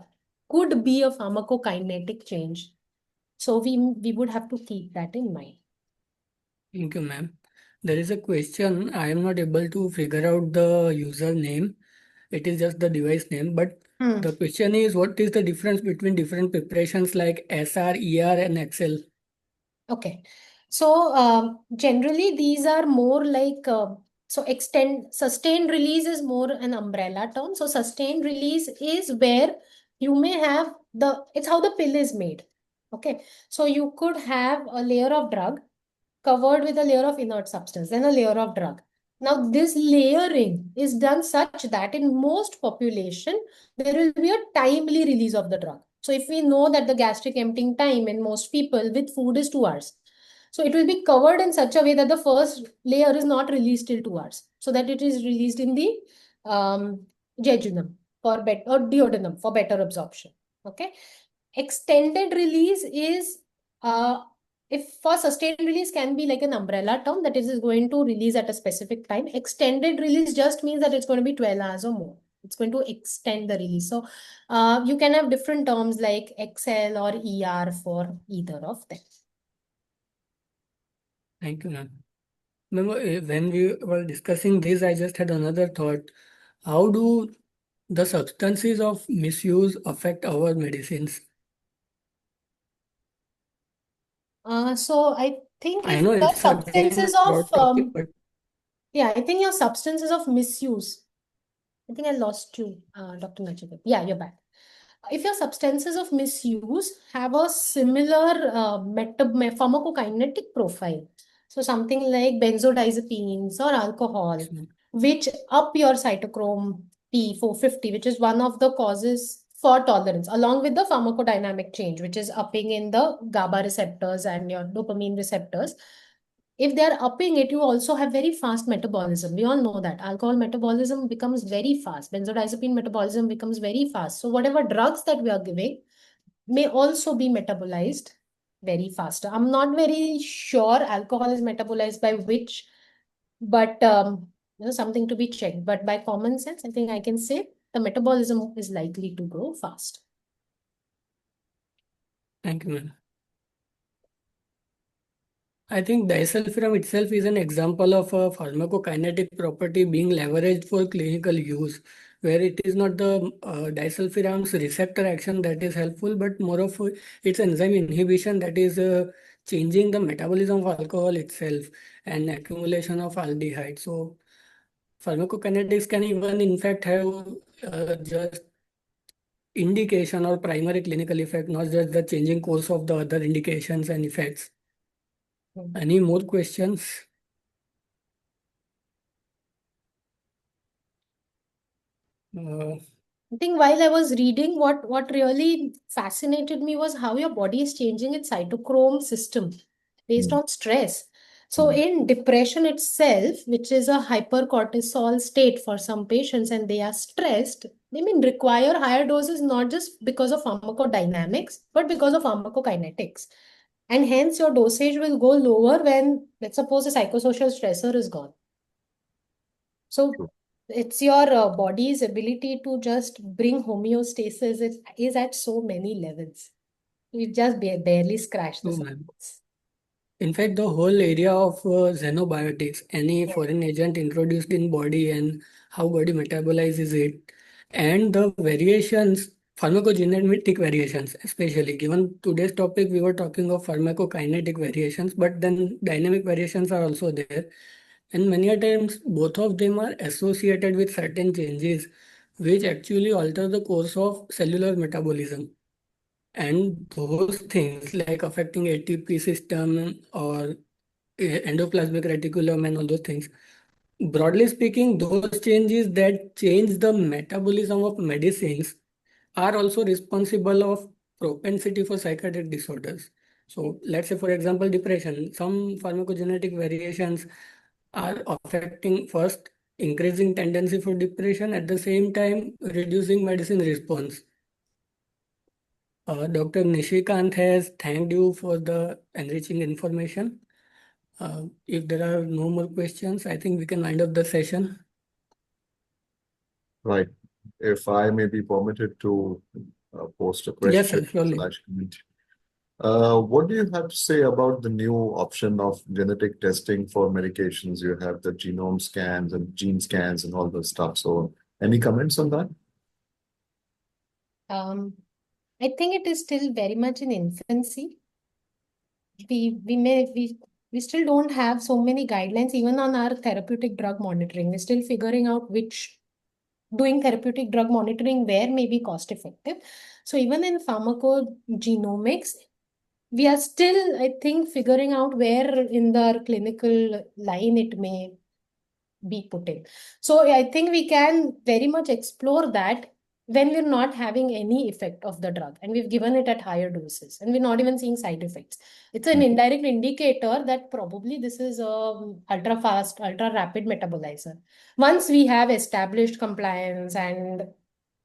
could be a pharmacokinetic change. So we would have to keep that in mind. Thank you, ma'am. There is a question. I am not able to figure out the username. It is just the device name. But the question is, what is the difference between different preparations like SR, ER, and XL? Okay. So generally these are more like sustained release is more an umbrella term. So sustained release is where you may have it's how the pill is made. Okay. So you could have a layer of drug covered with a layer of inert substance, then a layer of drug. Now, this layering is done such that in most population, there will be a timely release of the drug. So if we know that the gastric emptying time in most people with food is 2 hours, so it will be covered in such a way that the first layer is not released till 2 hours, so that it is released in the jejunum for better or duodenum for better absorption. Okay. Extended release is if for sustained release can be like an umbrella term that is going to release at a specific time. Extended release just means that it's going to be 12 hours or more. It's going to extend the release. So you can have different terms like XL or ER for either of them. Thank you, ma'am. Remember, when we were discussing this, I just had another thought. How do the substances of misuse affect our medicines? So I think I if know the it's again substances a of broad topic, but yeah, I think your substances of misuse. I think I lost you, Dr. Nachiket. Yeah, you're back. If your substances of misuse have a similar pharmacokinetic profile, so something like benzodiazepines or alcohol, which up your cytochrome P450, which is one of the causes for tolerance, along with the pharmacodynamic change, which is upping in the GABA receptors and your dopamine receptors. If they're upping it, you also have very fast metabolism. We all know that alcohol metabolism becomes very fast. Benzodiazepine metabolism becomes very fast. So whatever drugs that we are giving may also be metabolized very faster. I'm not very sure alcohol is metabolized by which, but something to be checked. But by common sense, I think I can say the metabolism is likely to grow fast. thank you, ma'am. I think disulfiram itself is an example of a pharmacokinetic property being leveraged for clinical use, where it is not the disulfiram's receptor action that is helpful, but more of its enzyme inhibition that is changing the metabolism of alcohol itself and accumulation of aldehyde. So pharmacokinetics can even in fact have just indication or primary clinical effect, not just the changing course of the other indications and effects. Any more questions? I think while I was reading, what really fascinated me was how your body is changing its cytochrome system based on stress. So in depression itself, which is a hypercortisol state for some patients, and they are stressed, they may require higher doses not just because of pharmacodynamics, but because of pharmacokinetics. And hence your dosage will go lower when, let's suppose, a psychosocial stressor is gone. So it's your body's ability to just bring homeostasis. It is at so many levels. We just barely scratch the True, ma'am. surface. In fact, the whole area of xenobiotics, any foreign agent introduced in body and how body metabolizes it, and the variations, pharmacogenetic variations, especially given today's topic, we were talking of pharmacokinetic variations, but then dynamic variations are also there. And many a times, both of them are associated with certain changes which actually alter the course of cellular metabolism. And those things like affecting ATP system or endoplasmic reticulum and all those things. Broadly speaking, those changes that change the metabolism of medicines are also responsible of propensity for psychiatric disorders. So let's say, for example, depression. Some pharmacogenetic variations are affecting first increasing tendency for depression, at the same time reducing medicine response. Dr. Nishikant has thanked you for the enriching information. If there are no more questions, I think we can wind up the session. Right. If I may be permitted to post a Yes, question sir, surely. slash comment. What do you have to say about the new option of genetic testing for medications? You have the genome scans and gene scans and all those stuff. So, any comments on that? I think it is still very much in infancy. We still don't have so many guidelines even on our therapeutic drug monitoring. We're still figuring out which doing therapeutic drug monitoring where may be cost effective. So even in pharmacogenomics, we are still, I think, figuring out where in the clinical line it may be put in. So I think we can very much explore that when we're not having any effect of the drug and we've given it at higher doses and we're not even seeing side effects. It's an indirect indicator that probably this is a ultra fast, ultra rapid metabolizer. Once we have established compliance and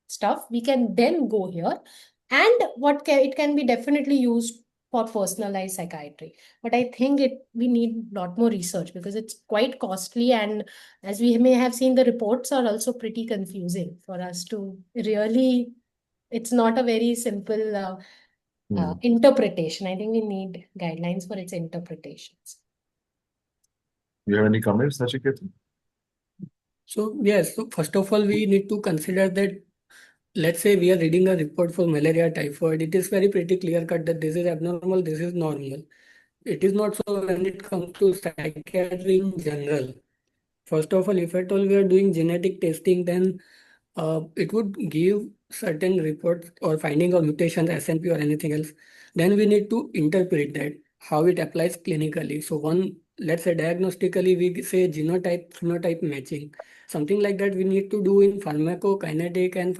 stuff, we can then go here. And it can be definitely used for personalized psychiatry. But I think we need a lot more research because it's quite costly, and as we may have seen, the reports are also pretty confusing for us to really. It's not a very simple interpretation. I think we need guidelines for its interpretations. You have any comments, Nachiketan? So yes, so first of all, we need to consider that, let's say we are reading a report for malaria, typhoid. It is very pretty clear cut that this is abnormal, this is normal. It is not so when it comes to psychiatry in general. First of all, if at all we are doing genetic testing, then it would give certain reports or finding of mutations, SNP or anything else. Then we need to interpret that, how it applies clinically. So one, let's say diagnostically, we say genotype, phenotype matching. Something like that we need to do in pharmacokinetic and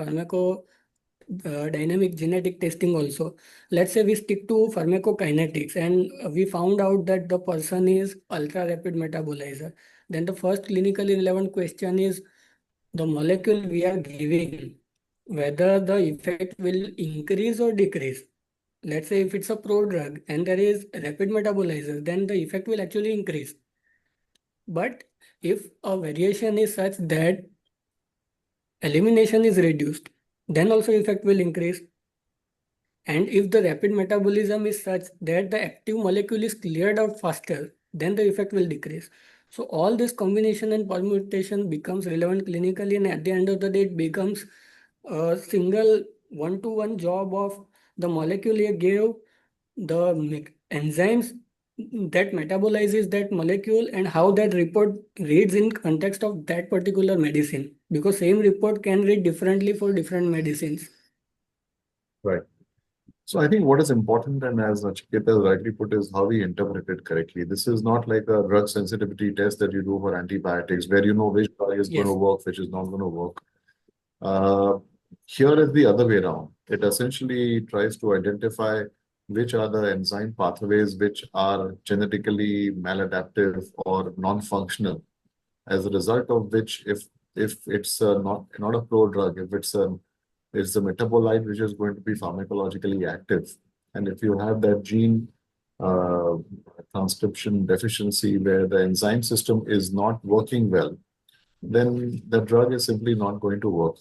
dynamic genetic testing also. Let's say we stick to pharmacokinetics and we found out that the person is ultra rapid metabolizer. Then the first clinically relevant question is the molecule we are giving, whether the effect will increase or decrease. Let's say if it's a prodrug and there is rapid metabolizer, then the effect will actually increase. But if a variation is such that elimination is reduced, then also effect will increase. And if the rapid metabolism is such that the active molecule is cleared out faster, then the effect will decrease. So all this combination and permutation becomes relevant clinically, and at the end of the day, it becomes a single one-to-one job of the molecule you gave, the enzymes that metabolizes that molecule, and how that report reads in context of that particular medicine. Because same report can read differently for different medicines. Right. So I think what is important, and as Nachiketa rightly put, is how we interpret it correctly. This is not like a drug sensitivity test that you do for antibiotics, where you know which drug is going to Yes. work, which is not going to work. Here is the other way around. It essentially tries to identify which are the enzyme pathways which are genetically maladaptive or non-functional, as a result of which, if it's not a pro-drug, if it's a metabolite which is going to be pharmacologically active, and if you have that gene uh, transcription deficiency where the enzyme system is not working well, then the drug is simply not going to work.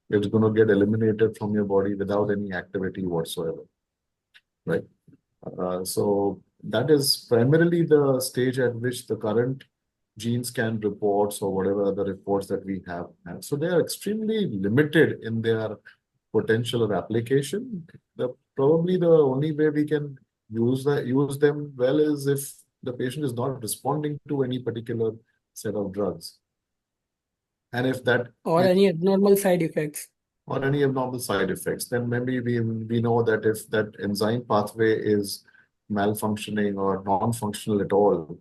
It's going to get eliminated from your body without any activity whatsoever, right? So that is primarily the stage at which the current gene scan reports or whatever other reports that we have. So they are extremely limited in their potential of application. Probably the only way we can use them well is if the patient is not responding to any particular set of drugs. And if that or any abnormal side effects. or any abnormal side effects, then maybe we know that if that enzyme pathway is malfunctioning or non-functional at all,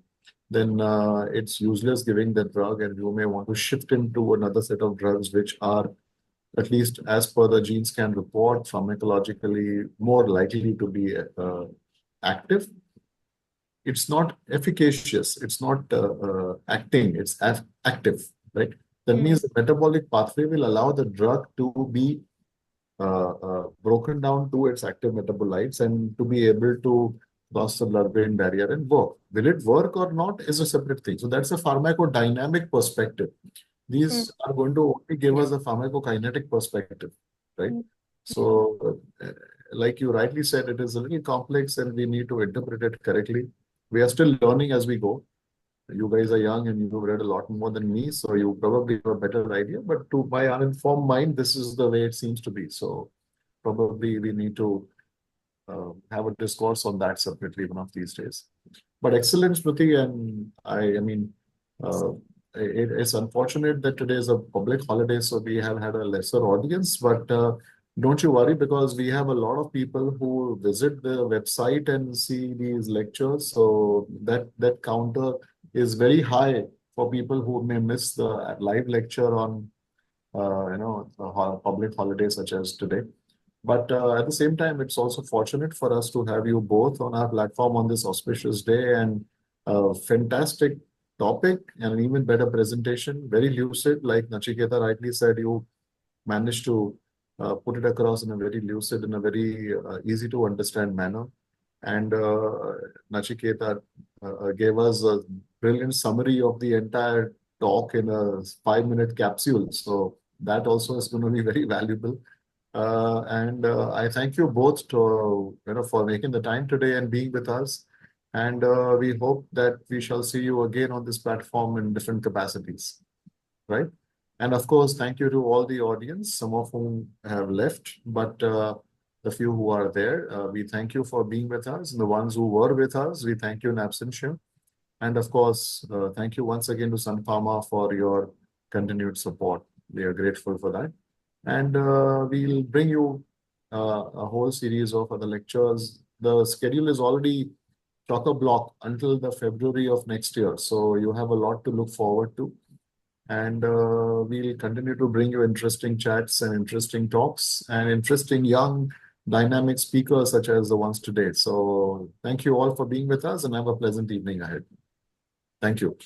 then it's useless giving the drug, and you may want to shift into another set of drugs which are, at least as per the gene scan report, pharmacologically more likely to be active. It's not efficacious, it's not acting, it's active, right? That means the metabolic pathway will allow the drug to be broken down to its active metabolites and to be able to cross the blood-brain barrier and work. Will it work or not is a separate thing. So that's a pharmacodynamic perspective. These are going to only give us a pharmacokinetic perspective, right? So, like you rightly said, it is a little complex and we need to interpret it correctly. We are still learning as we go. You guys are young and you've read a lot more than me, so you probably have a better idea. But to my uninformed mind, this is the way it seems to be. So probably we need to have a discourse on that separately one of these days. But excellent, Smruti, and I mean, it's unfortunate that today is a public holiday, so we have had a lesser audience, but don't you worry, because we have a lot of people who visit the website and see these lectures. So that counter is very high for people who may miss the live lecture on a public holiday such as today. But at the same time, it's also fortunate for us to have you both on our platform on this auspicious day, and a fantastic topic and an even better presentation, very lucid. Like Nachiketa rightly said, you managed to put it across in a very lucid, in a very easy to understand manner. And Nachiketa gave us a brilliant summary of the entire talk in a 5-minute capsule. So that also is going to be very valuable. And I thank you both for making the time today and being with us. And we hope that we shall see you again on this platform in different capacities, right? And of course, thank you to all the audience, some of whom have left, but the few who are there, we thank you for being with us. And the ones who were with us, we thank you in absentia. And of course, thank you once again to Sun Pharma for your continued support. We are grateful for that. And we'll bring you a whole series of other lectures. The schedule is already chock-a-block until the February of next year. So you have a lot to look forward to. And we'll continue to bring you interesting chats and interesting talks and interesting young dynamic speakers such as the ones today. So thank you all for being with us and have a pleasant evening ahead. Thank you.